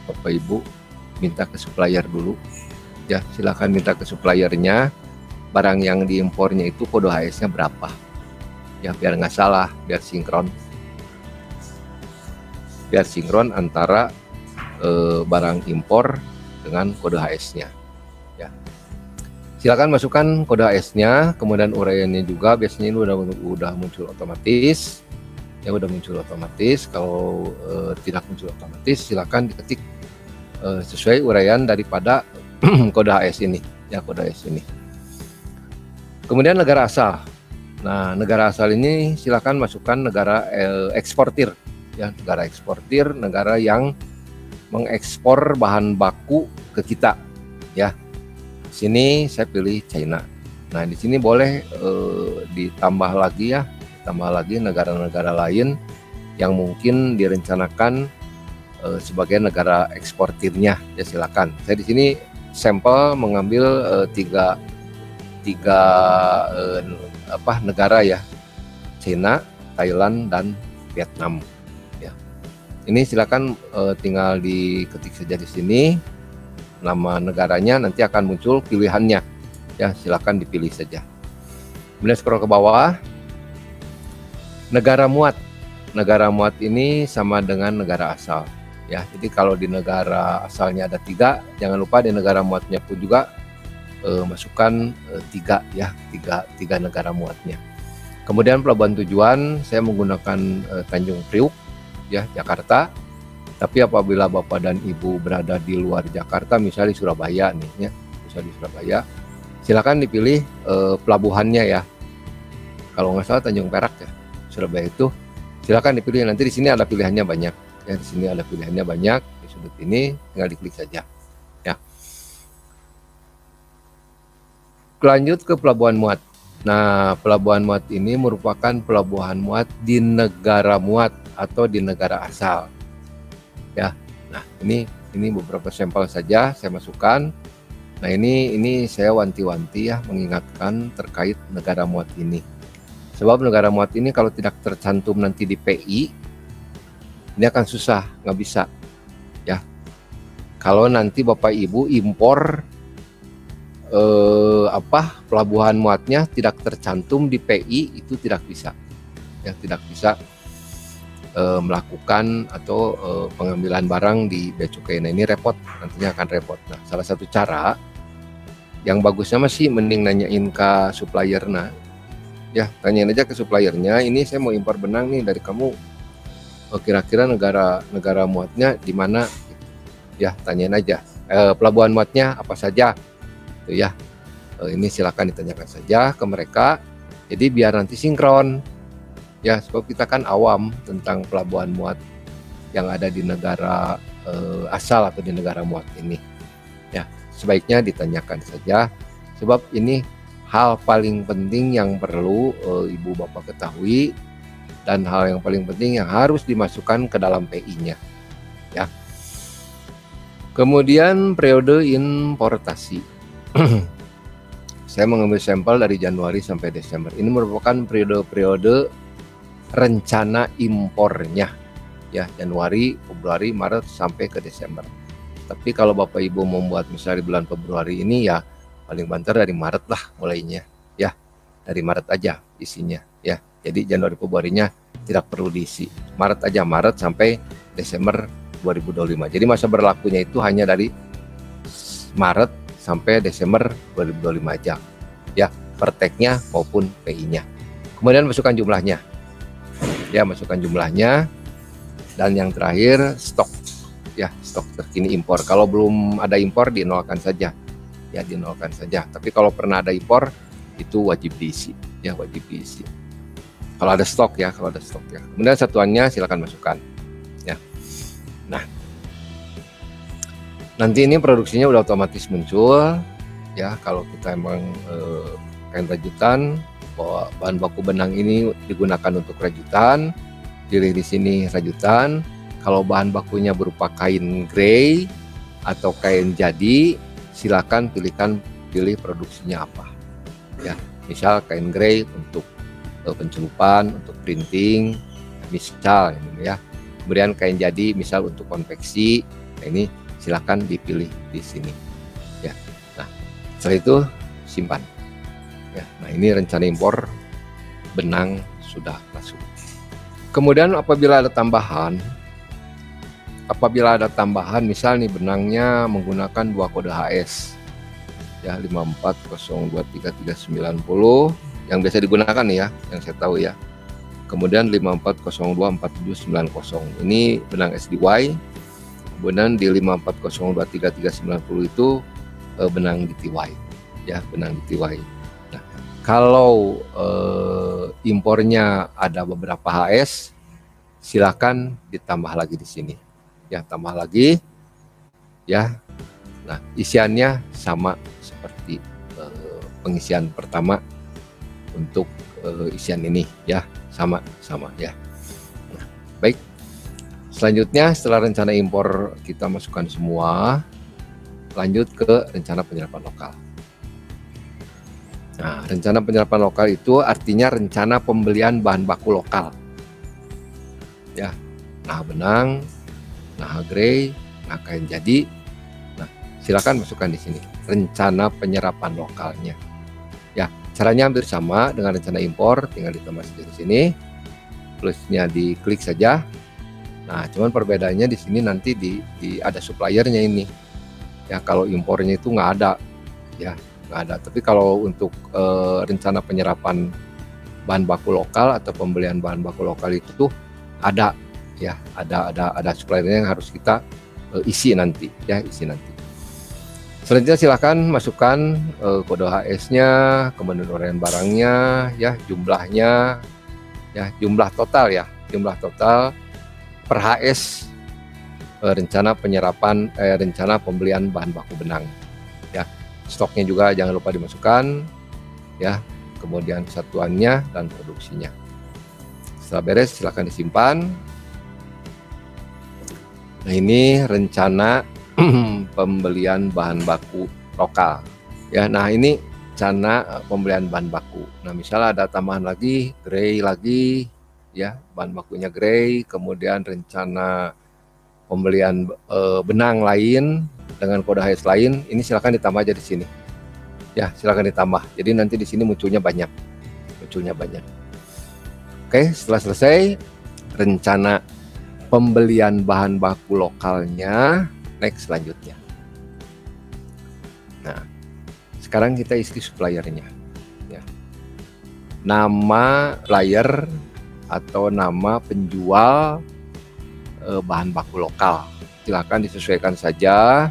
Bapak Ibu minta ke supplier dulu ya, silahkan minta ke suppliernya barang yang diimpornya itu kode HS-nya berapa ya, biar nggak salah, biar sinkron antara barang impor dengan kode HS-nya ya. Silakan masukkan kode HS-nya, kemudian uraiannya juga biasanya ini udah muncul otomatis ya, udah muncul otomatis. Kalau tidak muncul otomatis, silakan diketik sesuai uraian daripada kode HS ini ya, kode HS ini. Kemudian negara asal. Nah, negara asal ini silakan masukkan negara eksportir ya, negara eksportir, negara yang mengekspor bahan baku ke kita ya. Sini saya pilih China. Nah, di sini boleh ditambah lagi ya, tambah lagi negara-negara lain yang mungkin direncanakan sebagai negara eksportirnya ya, silakan. Saya di sini sampel mengambil tiga negara ya, China, Thailand, dan Vietnam ya. Ini silakan tinggal diketik saja di sini nama negaranya, nanti akan muncul pilihannya ya, silakan dipilih saja. Kemudian scroll ke bawah, negara muat. Negara muat ini sama dengan negara asal ya. Jadi kalau di negara asalnya ada 3, jangan lupa di negara muatnya pun juga masukkan 3 ya, tiga negara muatnya. Kemudian pelabuhan tujuan saya menggunakan Tanjung Priuk ya, Jakarta. Tapi apabila Bapak dan Ibu berada di luar Jakarta, misalnya di Surabaya nih ya, misalnya di Surabaya, silakan dipilih pelabuhannya ya. Kalau nggak salah Tanjung Perak ya, Surabaya itu, silakan dipilih. Nanti di sini ada pilihannya banyak ya, di sini ada pilihannya banyak, di sudut ini tinggal diklik saja ya. Lanjut ke pelabuhan muat. Nah, pelabuhan muat ini merupakan pelabuhan muat di negara muat atau di negara asal ya. Nah, ini beberapa sampel saja saya masukkan. Nah, ini saya wanti-wanti ya, mengingatkan terkait negara muat ini. Sebab negara muat ini kalau tidak tercantum nanti di PI, ini akan susah, nggak bisa ya. Kalau nanti Bapak Ibu impor pelabuhan muatnya tidak tercantum di PI, itu tidak bisa ya, tidak bisa melakukan atau pengambilan barang di bea cukai. Nah, ini repot, nantinya akan repot. Nah, salah satu cara yang bagusnya masih mending nanyain ke supplier. Nah ya, tanyain aja ke suppliernya, ini saya mau impor benang nih dari kamu, kira-kira negara muatnya di mana ya, tanyain aja pelabuhan muatnya apa saja itu ya. Ini silakan ditanyakan saja ke mereka, jadi biar nanti sinkron ya, sebab kita kan awam tentang pelabuhan muat yang ada di negara asal atau di negara muat ini ya. Sebaiknya ditanyakan saja, sebab ini hal paling penting yang perlu Ibu Bapak ketahui, dan hal yang paling penting yang harus dimasukkan ke dalam PI-nya ya. Kemudian periode importasi. Saya mengambil sampel dari Januari sampai Desember. Ini merupakan periode rencana impornya ya, Januari, Februari, Maret sampai ke Desember. Tapi kalau Bapak Ibu membuat misalnya di bulan Februari ini ya, paling banter dari Maret lah mulainya ya, dari Maret aja isinya ya. Jadi Januari Februarinya tidak perlu diisi, Maret aja, Maret sampai Desember 2025. Jadi masa berlakunya itu hanya dari Maret sampai Desember 2025 aja ya, per tag-nya maupun PI-nya. Kemudian masukkan jumlahnya ya, masukkan jumlahnya. Dan yang terakhir stok ya, stok terkini impor. Kalau belum ada impor dinolkan saja ya, dinolkan saja. Tapi kalau pernah ada impor itu wajib diisi ya, wajib diisi kalau ada stok ya, kalau ada stok ya. Kemudian satuannya silakan masukkan Nah, nanti ini produksinya udah otomatis muncul ya. Kalau kita emang kain rajutan, bahwa bahan baku benang ini digunakan untuk rajutan, pilih di sini rajutan. Kalau bahan bakunya berupa kain grey atau kain jadi, silakan pilih produksinya apa ya. Misal kain grey untuk pencelupan, untuk printing, misal ini ya. Kemudian kain jadi misal untuk konveksi. Nah, ini silakan dipilih di sini ya. Nah, setelah itu simpan ya. Nah, ini rencana impor benang sudah masuk. Kemudian apabila ada tambahan misal nih benangnya menggunakan 2 kode HS ya, 54023390 yang biasa digunakan nih ya, yang saya tahu ya. Kemudian 54024790 ini benang SDY. Kemudian di 54023390 itu benang DTY ya, benang DTY. Nah, kalau impornya ada beberapa HS, silakan ditambah lagi di sini ya, tambah lagi ya. Nah, isiannya sama seperti pengisian pertama untuk isian ini ya, sama ya. Nah, baik. Selanjutnya setelah rencana impor kita masukkan semua, lanjut ke rencana penyerapan lokal. Nah, rencana penyerapan lokal itu artinya rencana pembelian bahan baku lokal ya. Nah, benang, nah grey, nah kain jadi. Nah, silakan masukkan di sini rencana penyerapan lokalnya ya. Caranya hampir sama dengan rencana impor, tinggal ditambah di sini, plusnya diklik saja. Nah, cuman perbedaannya di sini nanti ada suppliernya ini ya. Kalau impornya itu nggak ada ya, nggak ada. Tapi kalau untuk rencana penyerapan bahan baku lokal atau pembelian bahan baku lokal itu tuh ada ya, ada suppliernya yang harus kita isi nanti ya, isi nanti. Selanjutnya silakan masukkan kode HS-nya, kemudian uraian barangnya ya, jumlahnya ya, jumlah total per HS rencana penyerapan rencana pembelian bahan baku benang ya. Stoknya juga jangan lupa dimasukkan ya, kemudian satuannya dan produksinya. Setelah beres silakan disimpan. Nah, ini rencana pembelian bahan baku lokal ya. Nah, ini rencana pembelian bahan baku. Nah, misalnya ada tambahan lagi, grey lagi ya, bahan bakunya grey, kemudian rencana pembelian benang lain dengan kode HS lain, ini silakan ditambah aja di sini ya, silakan ditambah. Jadi nanti di sini munculnya banyak. Oke, setelah selesai rencana pembelian bahan baku lokalnya, next selanjutnya. Nah, sekarang kita isi suppliernya ya. Nama supplier atau nama penjual bahan baku lokal silakan disesuaikan saja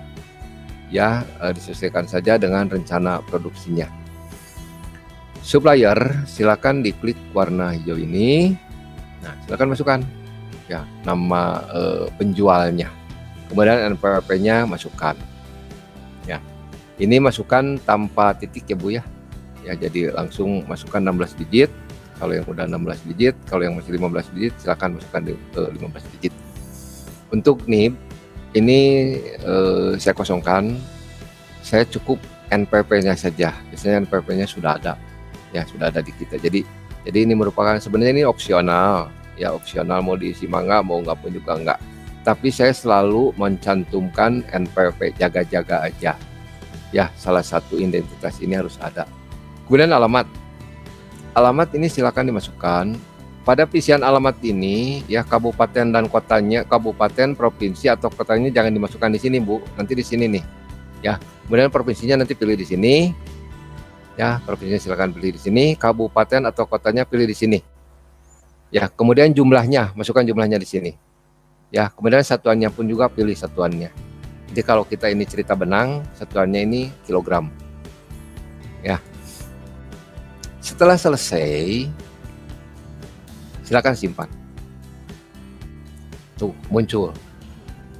ya, disesuaikan saja dengan rencana produksinya. Supplier silakan diklik warna hijau ini. Nah, silakan masukkan ya nama penjualnya, kemudian NPWP-nya masukkan ya. Ini masukkan tanpa titik ya Bu ya, jadi langsung masukkan 16 digit. Kalau yang udah 16 digit, kalau yang masih 15 digit silakan masukkan di 15 digit. Untuk NIB ini saya kosongkan, saya cukup NPWP-nya saja. Biasanya NPWP-nya sudah ada ya, sudah ada di kita. Jadi ini merupakan sebenarnya ini opsional ya, opsional mau diisi mangga mau nggak pun juga enggak. Tapi saya selalu mencantumkan NPWP, jaga-jaga aja ya, salah satu identitas ini harus ada. Kemudian alamat ini silakan dimasukkan. Pada pisihan alamat ini ya, kabupaten dan kotanya, kabupaten, provinsi atau kotanya jangan dimasukkan di sini Bu, nanti di sini nih ya. Kemudian provinsinya nanti pilih di sini ya, provinsinya silakan pilih di sini, kabupaten atau kotanya pilih di sini ya. Kemudian jumlahnya, masukkan jumlahnya di sini ya. Kemudian satuannya pun juga pilih satuannya. Jadi kalau kita ini cerita benang, satuannya ini kilogram ya. Setelah selesai silakan simpan. Tuh muncul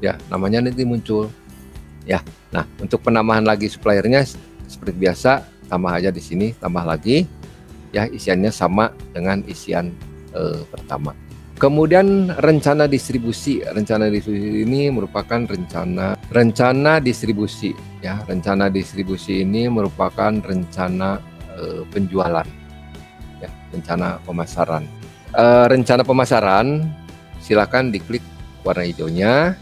ya, namanya nanti muncul. Ya, nah untuk penambahan lagi suppliernya seperti biasa, tambah aja di sini, tambah lagi, ya isiannya sama dengan isian pertama. Kemudian rencana distribusi ini merupakan rencana distribusi, ya. Rencana distribusi ini merupakan rencana penjualan, ya, rencana pemasaran. Rencana pemasaran, silakan diklik warna hijaunya,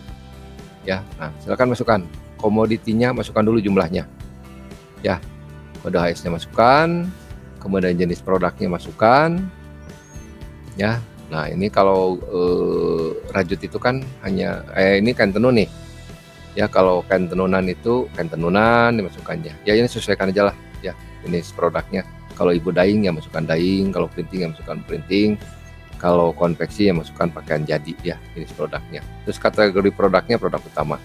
ya. Nah, silakan masukkan komoditinya, masukkan dulu jumlahnya, ya. Kode HS-nya masukkan, kemudian jenis produknya masukkan, ya. Nah, ini kalau rajut itu kan hanya ini kain tenun nih, ya. Kalau kain tenunan itu kain tenunan dimasukkannya, ya. Ini sesuaikan aja lah, ya, jenis produknya. Kalau ibu dyeing ya masukkan dyeing, kalau printing ya masukkan printing, kalau konveksi ya masukkan pakaian jadi, ya, jenis produknya. Terus kategori produknya produk utama.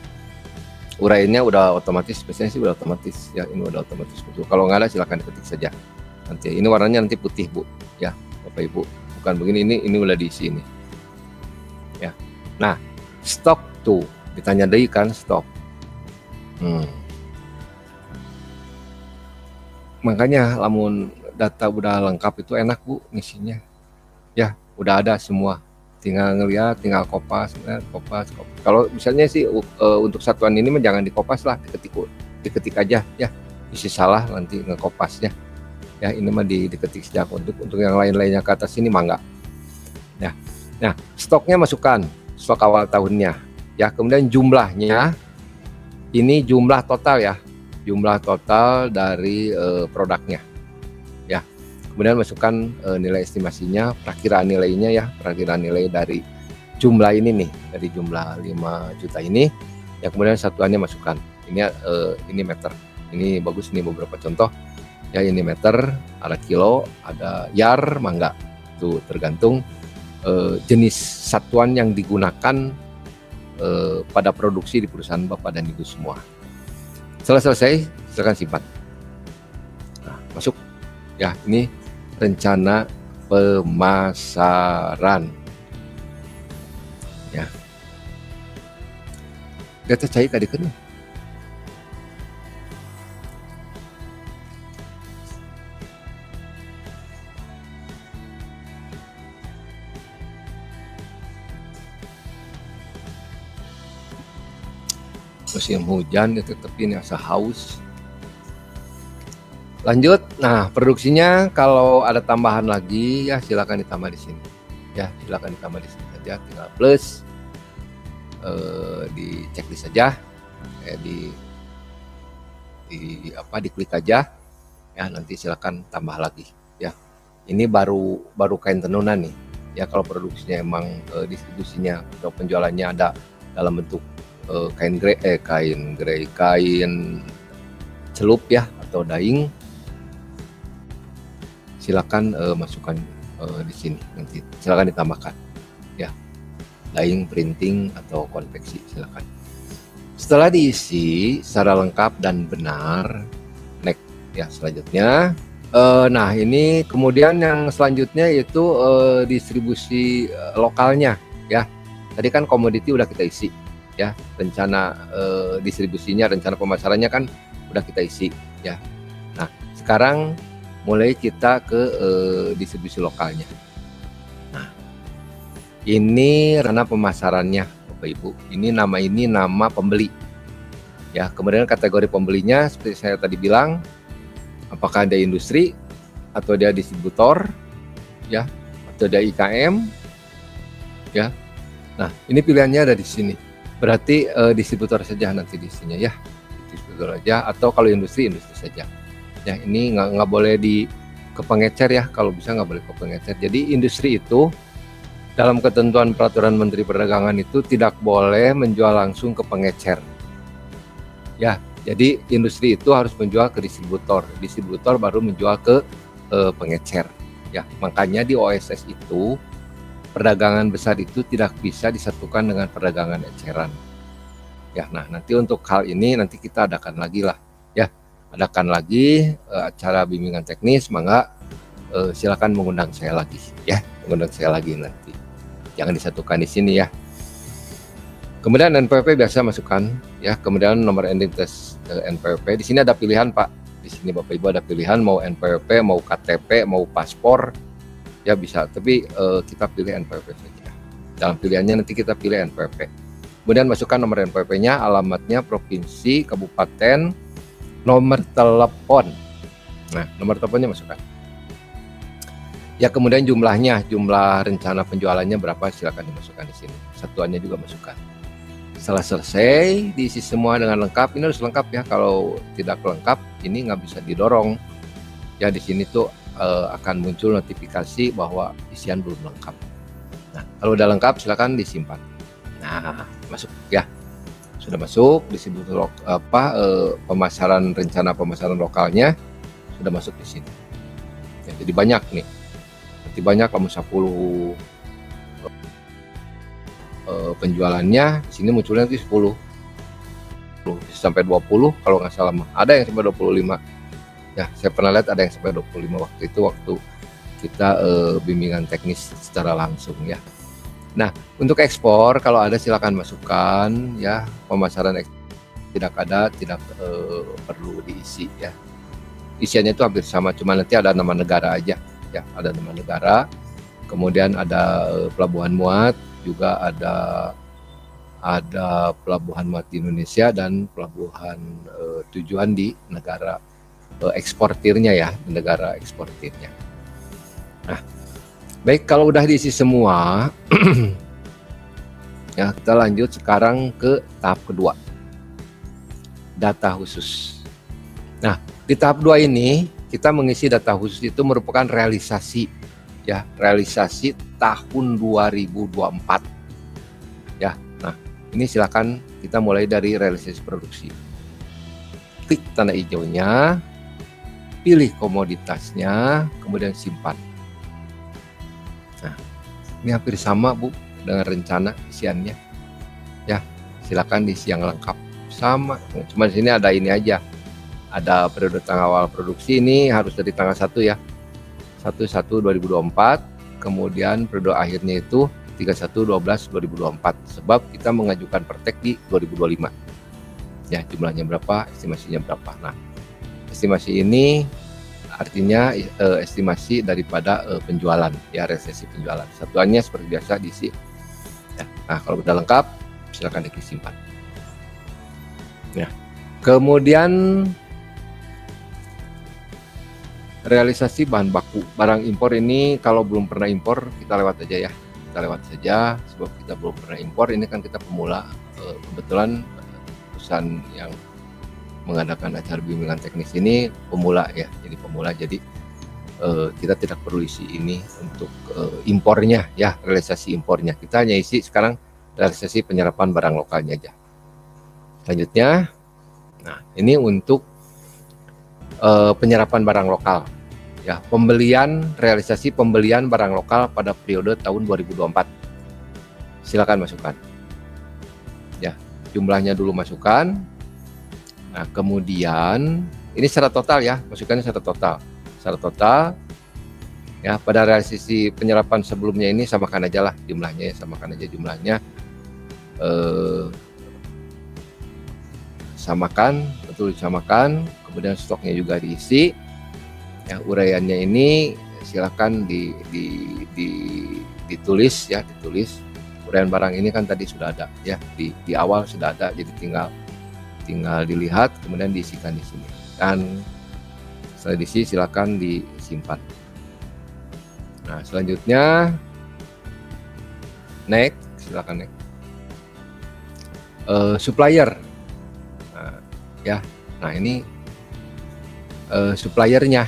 Uraiannya udah otomatis, biasanya sih udah otomatis, ya. Ini udah otomatis muncul. Kalau nggak ada silakan diketik saja. Nanti ini warnanya nanti putih, Bu, ya, Bapak Ibu. Bukan begini, ini udah diisi ini, ya. Nah, stok tuh ditanya deh kan stok. Makanya lamun data udah lengkap itu enak, Bu, ngisinya, ya. Udah ada semua, tinggal ngeliat, tinggal kopas. Kalau misalnya sih untuk satuan ini jangan dikopas lah, diketik aja, ya. Isi salah nanti ngekopasnya, ya. Ini mah diketik sejak. Untuk yang lain-lainnya ke atas ini mah enggak, ya. Nah, stoknya masukkan stok awal tahunnya, ya. Kemudian jumlahnya, ini jumlah total, ya, jumlah total dari produknya, ya. Kemudian masukkan nilai estimasinya, perakiraan nilainya, ya, perakiraan nilai dari jumlah ini nih, dari jumlah 5 juta ini, ya. Kemudian satuannya masukkan, ini meter, ini bagus nih beberapa contoh, ya. Ini meter, ada kilo, ada yar, mangga, itu tergantung jenis satuan yang digunakan pada produksi di perusahaan Bapak dan Ibu semua. Setelah selesai, silakan simpan. Nah, masuk, ya. Ini rencana pemasaran, ya. Data cair kadikeun. Musim hujan itu tapi ini asa haus. Lanjut. Nah, produksinya kalau ada tambahan lagi, ya, silakan ditambah di sini, ya. Silakan ditambah di sini saja, tinggal plus, di checklist saja, diklik aja, ya. Nanti silakan tambah lagi, ya. Ini baru kain tenunan nih, ya. Kalau produksinya emang distribusinya atau penjualannya ada dalam bentuk kain celup, ya, atau dyeing, silakan masukkan di sini, nanti silakan ditambahkan, ya, dyeing, printing atau konveksi, silakan. Setelah diisi secara lengkap dan benar, next, ya. Selanjutnya, nah, ini kemudian yang selanjutnya yaitu distribusi lokalnya, ya. Tadi kan komoditi udah kita isi, ya. Rencana distribusinya, rencana pemasarannya kan udah kita isi, ya. Nah, sekarang mulai kita ke distribusi lokalnya. Nah, ini rencana pemasarannya, Bapak Ibu. Ini nama pembeli, ya. Kemudian kategori pembelinya seperti saya tadi bilang, apakah dia industri atau dia distributor, ya, atau dia IKM, ya. Nah, ini pilihannya ada di sini. Berarti distributor saja nanti di sini, ya. Distributor aja, atau kalau industri saja. Ya, ini nggak boleh ke pengecer, ya. Kalau bisa nggak boleh ke pengecer. Jadi industri itu dalam ketentuan peraturan Menteri Perdagangan itu tidak boleh menjual langsung ke pengecer, ya. Jadi industri itu harus menjual ke distributor baru menjual ke pengecer, ya. Makanya di OSS itu perdagangan besar itu tidak bisa disatukan dengan perdagangan eceran, ya. Nah, nanti untuk hal ini nanti kita adakan lagi lah, ya. Adakan lagi acara bimbingan teknis, mangga silakan mengundang saya lagi, ya. Mengundang saya lagi nanti. Jangan disatukan di sini, ya. Kemudian NPWP biasa masukkan ya, kemudian nomor identitas NPWP. Di sini ada pilihan Pak. Di sini Bapak Ibu ada pilihan mau NPWP, mau KTP, mau paspor. Ya bisa, tapi kita pilih NPWP saja. Dalam pilihannya nanti kita pilih NPWP. Kemudian masukkan nomor NPWP-nya, alamatnya, provinsi, kabupaten, nomor telepon. Nah, nomor teleponnya masukkan. Ya, kemudian jumlahnya, jumlah rencana penjualannya berapa, silakan dimasukkan di sini. Satuannya juga masukkan. Setelah selesai, diisi semua dengan lengkap. Ini harus lengkap ya. Kalau tidak lengkap, ini nggak bisa didorong. Ya, di sini tuh akan muncul notifikasi bahwa isian belum lengkap. Nah, kalau udah lengkap, silakan disimpan. Nah, masuk ya. Sudah masuk, disebut pemasaran, rencana pemasaran lokalnya sudah masuk di sini. Ya, jadi banyak nih. Nanti banyak kamu 10 penjualannya, di sini munculnya nanti 10 sampai 20 kalau nggak salah. Ada yang sampai 25. Ya, saya pernah lihat ada yang sampai 25 waktu itu, waktu kita bimbingan teknis secara langsung ya. Nah, untuk ekspor kalau ada silakan masukkan ya. Pemasaran tidak ada, tidak perlu diisi ya. Isiannya itu hampir sama, cuma nanti ada nama negara aja ya, ada nama negara. Kemudian ada pelabuhan muat, juga ada pelabuhan muat di Indonesia dan pelabuhan tujuan di negara eksportirnya ya, negara eksportirnya. Nah, baik, kalau udah diisi semua, ya kita lanjut sekarang ke tahap kedua, data khusus. Nah, di tahap 2 ini kita mengisi data khusus itu merupakan realisasi ya, realisasi tahun 2024 ya. Nah, ini silakan kita mulai dari realisasi produksi. Klik tanda hijaunya, pilih komoditasnya, kemudian simpan. Nah, ini hampir sama Bu dengan rencana isiannya. Ya, silakan diisi yang lengkap sama. Cuma di sini ada ini aja. Ada periode tanggal awal produksi, ini harus dari tanggal 1 ya. 1/1/2024, kemudian periode akhirnya itu 31/12/2024, sebab kita mengajukan pertek di 2025. Ya, jumlahnya berapa, estimasinya berapa. Nah, estimasi ini artinya estimasi daripada penjualan ya, realisasi penjualan. Satuannya seperti biasa diisi. Ya, nah, kalau sudah lengkap silakan disimpan. Ya. Kemudian realisasi bahan baku. Barang impor ini kalau belum pernah impor kita lewat aja ya. Kita lewat saja sebab kita belum pernah impor. Ini kan kita pemula. Kebetulan perusahaan yang mengadakan acara bimbingan teknis ini pemula ya. Jadi pemula, jadi kita tidak perlu isi ini untuk impornya ya, realisasi impornya. Kita hanya isi sekarang realisasi penyerapan barang lokalnya aja. Selanjutnya, nah ini untuk penyerapan barang lokal ya, realisasi pembelian barang lokal pada periode tahun 2024. Silakan masukkan ya, jumlahnya dulu masukkan. Nah, kemudian ini secara total ya, masukkannya secara total ya. Pada realisasi penyerapan sebelumnya ini samakan aja lah jumlahnya ya, samakan aja jumlahnya, samakan, betul disamakan. Kemudian stoknya juga diisi ya, uraiannya ini silakan ditulis ya, ditulis. Uraian barang ini kan tadi sudah ada ya, di awal sudah ada, jadi tinggal dilihat kemudian diisikan di sini, dan setelah diisi silakan disimpan. Nah, selanjutnya next, silakan next. Supplier. Nah, ya. Nah, ini suppliernya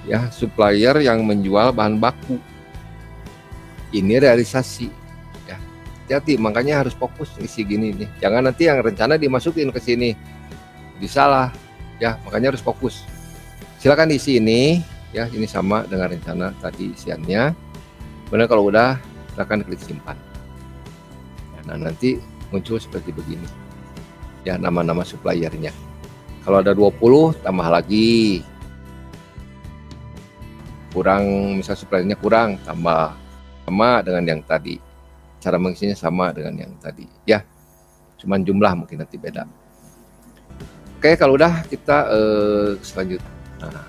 ya, supplier yang menjual bahan baku. Ini realisasi ya. Hati-hati, makanya harus fokus isi gini nih. Jangan nanti yang rencana dimasukin ke sini. Jadi salah ya, makanya harus fokus. Silakan diisi ini ya, ini sama dengan rencana tadi isiannya. Kemudian kalau udah silakan klik simpan. Nah, nanti muncul seperti begini. Ya, nama-nama suppliernya. Kalau ada 20 tambah lagi. Kurang, misal suppliernya kurang, tambah, sama dengan yang tadi. Cara mengisinya sama dengan yang tadi ya. cuman jumlah mungkin nanti beda. Oke, kalau udah kita selanjutnya. Nah,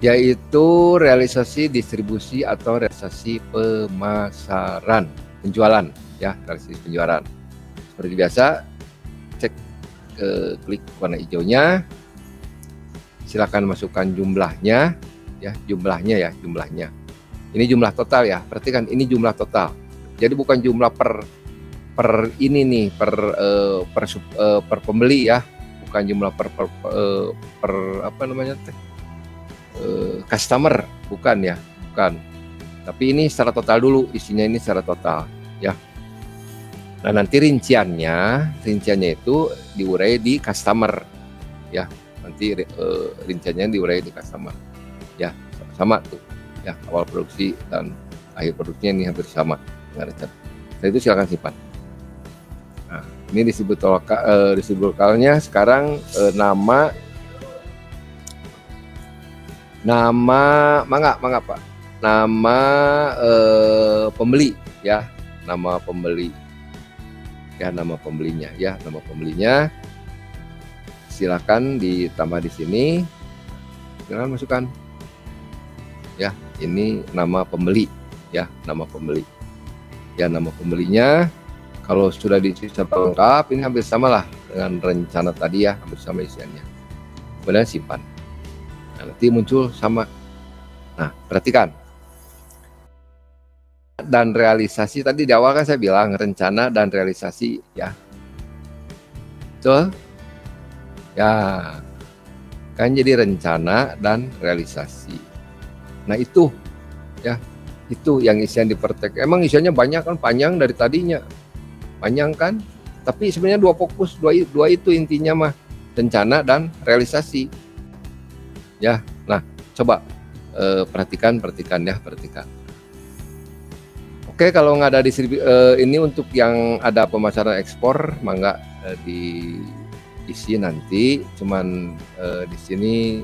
yaitu realisasi distribusi atau realisasi pemasaran, penjualan ya, realisasi penjualan. Seperti biasa, cek klik warna hijaunya. Silakan masukkan jumlahnya ya, jumlahnya. Ini jumlah total ya. Perhatikan ini jumlah total. Jadi bukan jumlah per ini nih, per pembeli ya. Bukan jumlah per apa namanya teh? Customer, bukan ya, bukan. Tapi ini secara total dulu, isinya ini secara total ya. Nah, nanti rinciannya itu diurai di customer ya. Nanti rinciannya diurai di customer ya, sama tuh ya, awal produksi dan akhir produksinya ini hampir sama dengan rencana. Setelah itu silakan simpan. Nah, ini distributornya sekarang nama mangga Pak, nama pembeli ya, nama pembeli ya, nama pembelinya ya, nama pembelinya silakan ditambah di sini, silakan masukkan ya, ini nama pembeli ya, nama pembeli ya, nama pembelinya. Kalau sudah diisi secara lengkap, ini hampir sama lah dengan rencana tadi ya, hampir sama isiannya. Kemudian simpan. Nah, nanti muncul sama. Nah, perhatikan. Dan realisasi tadi di awal kan saya bilang rencana dan realisasi ya. Betul? Ya. Kan jadi rencana dan realisasi. Nah, itu ya. Itu yang isian di pertek. Emang isiannya banyak kan, panjang dari tadinya. Panjang kan? Tapi sebenarnya dua fokus, dua itu intinya mah, rencana dan realisasi. Ya, nah coba perhatikan ya. Oke, kalau nggak ada ini untuk yang ada pemasaran ekspor, mangga diisi nanti. Cuman di sini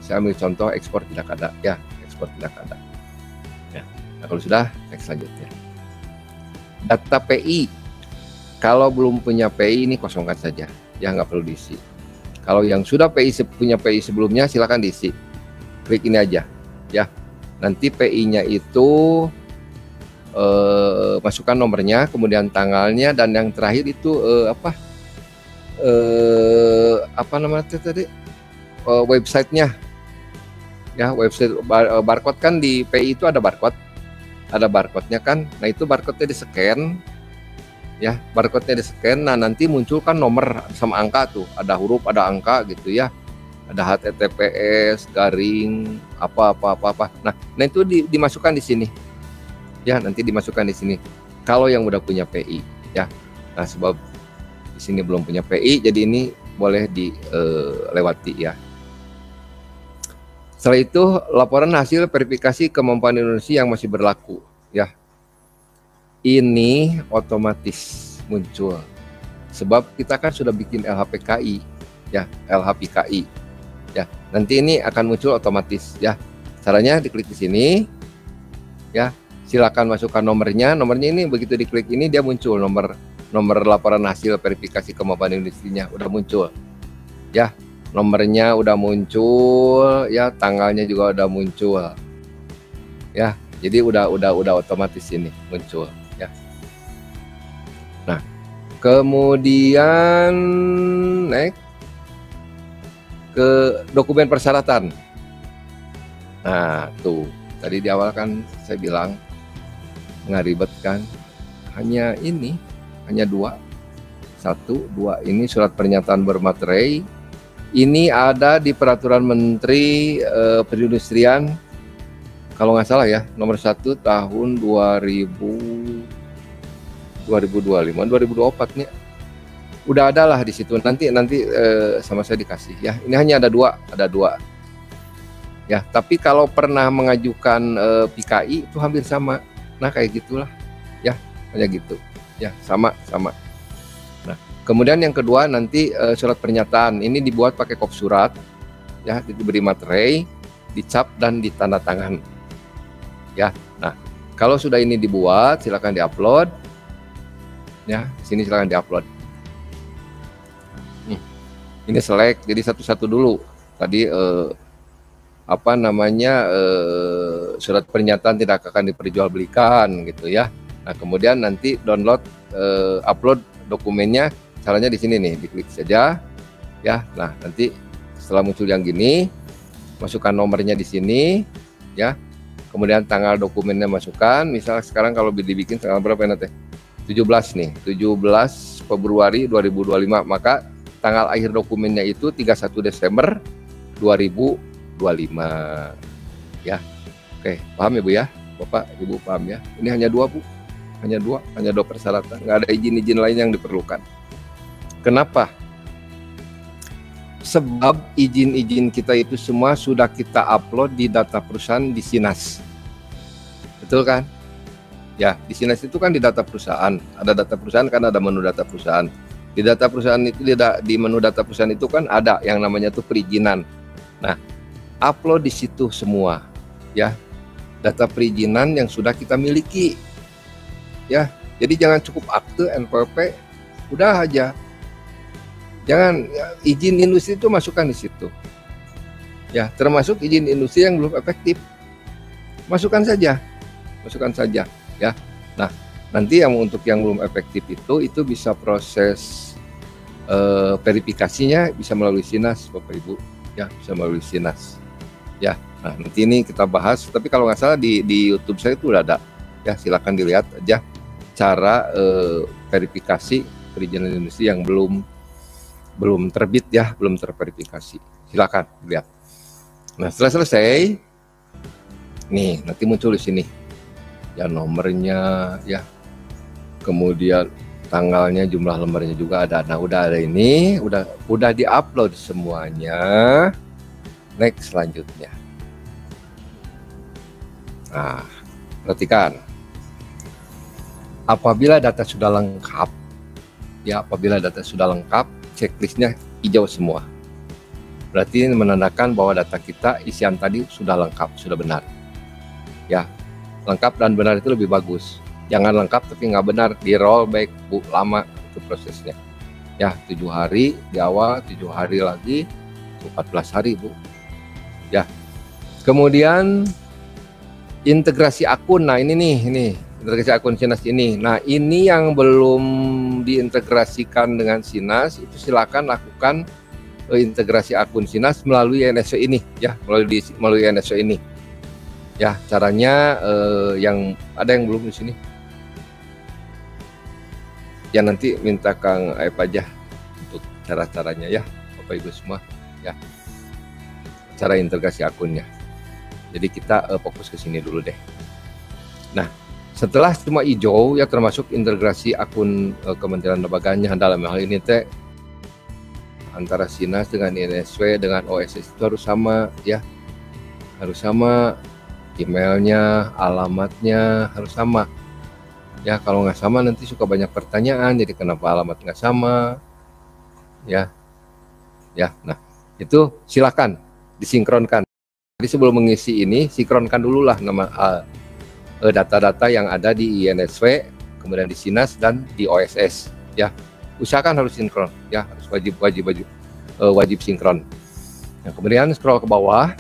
saya ambil contoh ekspor tidak ada ya, ekspor tidak ada. Ya, nah kalau sudah next selanjutnya. Data PI, kalau belum punya PI ini kosongkan saja, ya nggak perlu diisi. Kalau yang sudah punya PI sebelumnya silakan diisi. Klik ini aja ya. Nanti PI-nya itu masukkan nomornya, kemudian tanggalnya, dan yang terakhir itu apa namanya tadi? Websitenya. Ya, website barcode kan di PI itu ada barcode. Ada barcode-nya kan. Nah, itu barcode-nya di-scan. Ya, barcode-nya di-scan. Nah, nanti muncul kan nomor sama angka tuh, ada huruf, ada angka gitu ya, ada HTTPS garing apa. Nah itu dimasukkan di sini ya, nanti dimasukkan di sini kalau yang udah punya PI ya. Nah, sebab di sini belum punya PI, jadi ini boleh dilewati ya. Setelah itu laporan hasil verifikasi kemampuan Indonesia yang masih berlaku ya. Ini otomatis muncul sebab kita kan sudah bikin LHPKI ya, LHPKI ya. Nanti ini akan muncul otomatis ya. Caranya diklik di sini ya. Silakan masukkan nomornya. Nomornya ini begitu diklik ini dia muncul nomor laporan hasil verifikasi kemampuan Indonesia udah muncul ya. Nomornya udah muncul ya, tanggalnya juga udah muncul ya. Jadi udah otomatis ini muncul ya. Nah, kemudian next ke dokumen persyaratan. Nah, tuh tadi di awal kan saya bilang nggak ribet kan, hanya ini, hanya dua. 1, 2 ini surat pernyataan bermaterai. Ini ada di peraturan Menteri Perindustrian kalau nggak salah ya, nomor 1 tahun 2025 2024 nih. Udah ada lah di situ. Nanti sama saya dikasih ya. Ini hanya ada dua ya. Tapi kalau pernah mengajukan PKI itu hampir sama. Nah, kayak gitulah ya, hanya gitu ya, sama. Nah, kemudian yang kedua nanti surat pernyataan ini dibuat pakai kop surat ya, diberi materai, dicap dan ditandatangan ya. Nah, kalau sudah ini dibuat silakan diupload ya, sini silakan diupload. Ini select, jadi satu-satu dulu. Tadi apa namanya surat pernyataan tidak akan diperjualbelikan gitu ya. Nah kemudian nanti download upload dokumennya, caranya di sini nih, diklik saja ya. Nah nanti setelah muncul yang gini, masukkan nomornya di sini ya. Kemudian tanggal dokumennya masukkan, misal sekarang kalau dibikin tanggal berapa nanti? 17 nih, 17 Februari 2025, maka tanggal akhir dokumennya itu 31 Desember 2025 ya. Oke, paham ya Bu ya? Bapak, Ibu paham ya? Ini hanya dua Bu, hanya dua persyaratan, nggak ada izin-izin lain yang diperlukan. Kenapa? Sebab izin-izin kita itu semua sudah kita upload di data perusahaan di Sinas. Betul kan? Ya, di Sinas itu kan di data perusahaan. Ada data perusahaan kan, ada menu data perusahaan. Di data perusahaan itu, di menu data perusahaan itu kan ada yang namanya tuh perizinan. Nah, upload di situ semua ya. Data perizinan yang sudah kita miliki. Ya, jadi jangan cukup akte NPWP udah aja. Jangan ya, izin industri itu masukkan di situ. Ya, termasuk izin industri yang belum efektif. Masukkan saja ya. Nah, nanti yang untuk yang belum efektif itu bisa proses verifikasinya bisa melalui Sinas Bapak Ibu ya, bisa melalui Sinas ya. Nah, nanti ini kita bahas, tapi kalau nggak salah di YouTube saya itu udah ada ya, silakan dilihat aja cara verifikasi perizinan industri yang belum terbit ya, belum terverifikasi. Silakan lihat. Nah, setelah selesai, nih nanti muncul di sini ya nomornya ya, kemudian tanggalnya, jumlah lembarnya juga ada. Nah, udah ada ini, udah diupload semuanya. Next selanjutnya. Nah, perhatikan. Apabila data sudah lengkap, ya apabila data sudah lengkap, checklistnya hijau semua. Berarti ini menandakan bahwa data kita isian tadi sudah lengkap, sudah benar. Ya, lengkap dan benar itu lebih bagus. Jangan lengkap tapi nggak benar, di rollback Bu, lama itu prosesnya. Ya, 7 hari di awal, 7 hari lagi, 14 hari Bu. Ya, kemudian integrasi akun. Nah ini nih, integrasi akun Sinas ini. Nah ini yang belum diintegrasikan dengan Sinas, itu silakan lakukan integrasi akun Sinas melalui NSW ini ya, melalui NSW ini. Ya, caranya yang ada yang belum di sini. Ya nanti minta Kang Aep aja untuk cara-caranya ya, Bapak Ibu semua ya. Cara integrasi akunnya. Jadi kita fokus ke sini dulu deh. Nah, setelah semua hijau ya, termasuk integrasi akun Kementerian Lembaganya, dalam hal ini antara Sinas dengan NSW dengan OSS itu harus sama ya, harus sama, emailnya, alamatnya harus sama ya. Kalau nggak sama nanti suka banyak pertanyaan, jadi kenapa alamat nggak sama ya. Nah itu silakan disinkronkan. Jadi sebelum mengisi ini, sinkronkan dulu lah nama data-data yang ada di INSW, kemudian di Sinas dan di OSS ya. Usahakan harus sinkron ya, harus wajib sinkron. Nah, kemudian scroll ke bawah,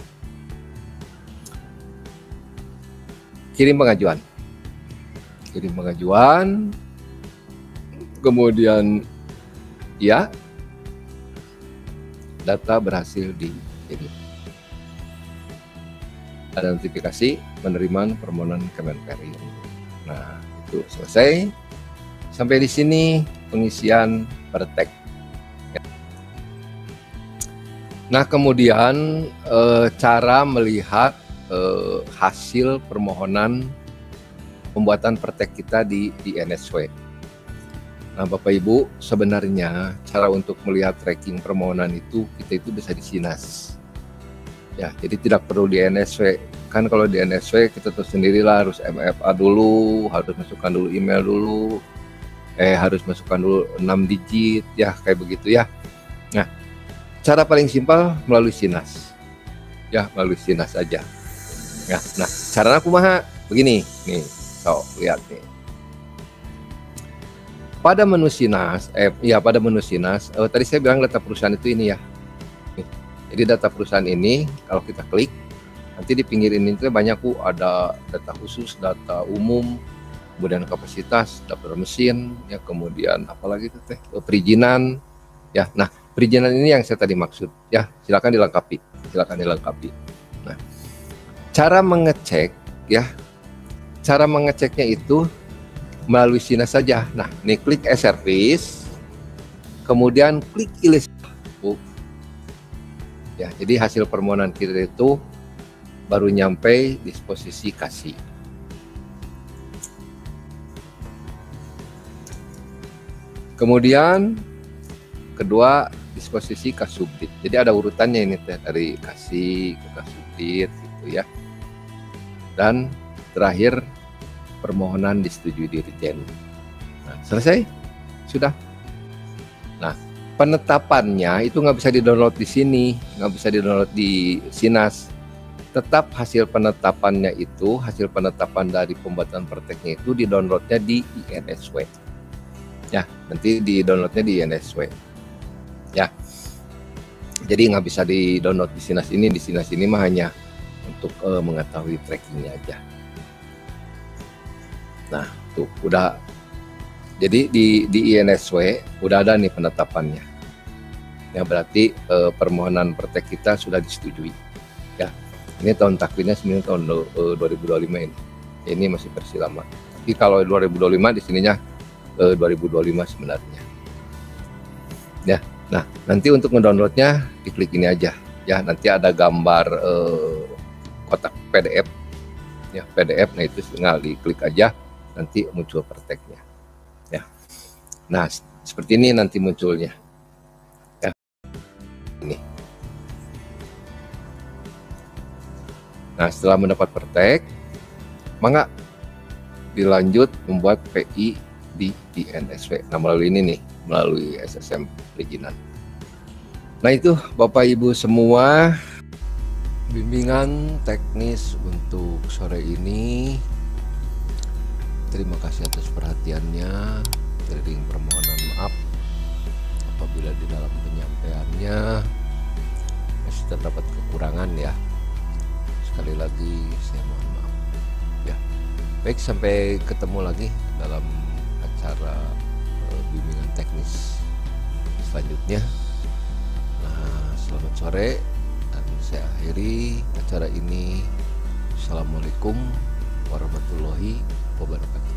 kirim pengajuan, kemudian ya, data berhasil dikirim. Ada notifikasi penerimaan permohonan Kemenperi. Nah, itu selesai. Sampai di sini pengisian Pertek. Nah, kemudian cara melihat hasil permohonan pembuatan Pertek kita di NSW. Nah, Bapak Ibu, sebenarnya cara untuk melihat tracking permohonan itu bisa di Sinas. Ya, jadi tidak perlu di NSW. Kan kalau di NSW kita tahu sendirilah, harus MFA dulu, harus masukkan dulu email dulu, harus masukkan dulu 6 digit ya, kayak begitu ya. Nah, cara paling simpel melalui Sinas. Ya, melalui Sinas aja. Ya, nah, caranya kumaha? Begini, nih, so lihat nih. pada menu Sinas, pada menu Sinas, tadi saya bilang data perusahaan itu ini ya. Jadi data perusahaan ini kalau kita klik, nanti di pinggir ini tuh banyak ada data khusus, data umum, kemudian kapasitas, daftar mesin, ya kemudian apalagi itu teh perizinan, ya. Nah perizinan ini yang saya tadi maksud, ya silakan dilengkapi, Nah cara mengecek, ya cara mengeceknya itu melalui Sinas saja. Nah ini klik e-service, kemudian klik list. Ya, jadi hasil permohonan kita itu baru nyampe disposisi kasih. Kemudian kedua disposisi kasubdit. Jadi ada urutannya ini dari kasih ke kasubdit gitu ya. Dan terakhir permohonan disetujui dirjen. Nah, selesai? Sudah. Nah, penetapannya itu nggak bisa di-download di sini, nggak bisa di-download di Sinas. Tetap hasil penetapannya itu, hasil penetapan dari pembuatan prakteknya itu di-downloadnya di INSW. Ya, nanti di-downloadnya di INSW. Ya, jadi nggak bisa di-download di Sinas ini. Di Sinas ini mah hanya untuk mengetahui trackingnya aja. Nah, tuh udah. Jadi di INSW udah ada nih penetapannya. Ya berarti permohonan praktek kita sudah disetujui. Ya, ini tahun takwinnya sebenarnya tahun 2025 ini. Ya, ini masih versi lama. Tapi kalau 2025 di sininya 2025 sebenarnya. Ya, nah nanti untuk mendownloadnya diklik ini aja. Ya, nanti ada gambar kotak PDF. Ya, PDF. Nah itu tinggal diklik aja, nanti muncul prakteknya. Ya, nah seperti ini nanti munculnya. Ya, ini. Nah setelah mendapat praktek, maka dilanjut membuat PI di INSW. Nah melalui ini nih, melalui SSM perizinan. Nah itu Bapak Ibu semua, bimbingan teknis untuk sore ini. Terima kasih atas perhatiannya. Kering permohonan maaf apabila di dalam penyampaiannya masih terdapat kekurangan ya. Sekali lagi saya mohon maaf. Ya, baik, sampai ketemu lagi dalam acara bimbingan teknis selanjutnya. Nah, selamat sore dan saya akhiri acara ini. Assalamualaikum warahmatullahi wabarakatuh.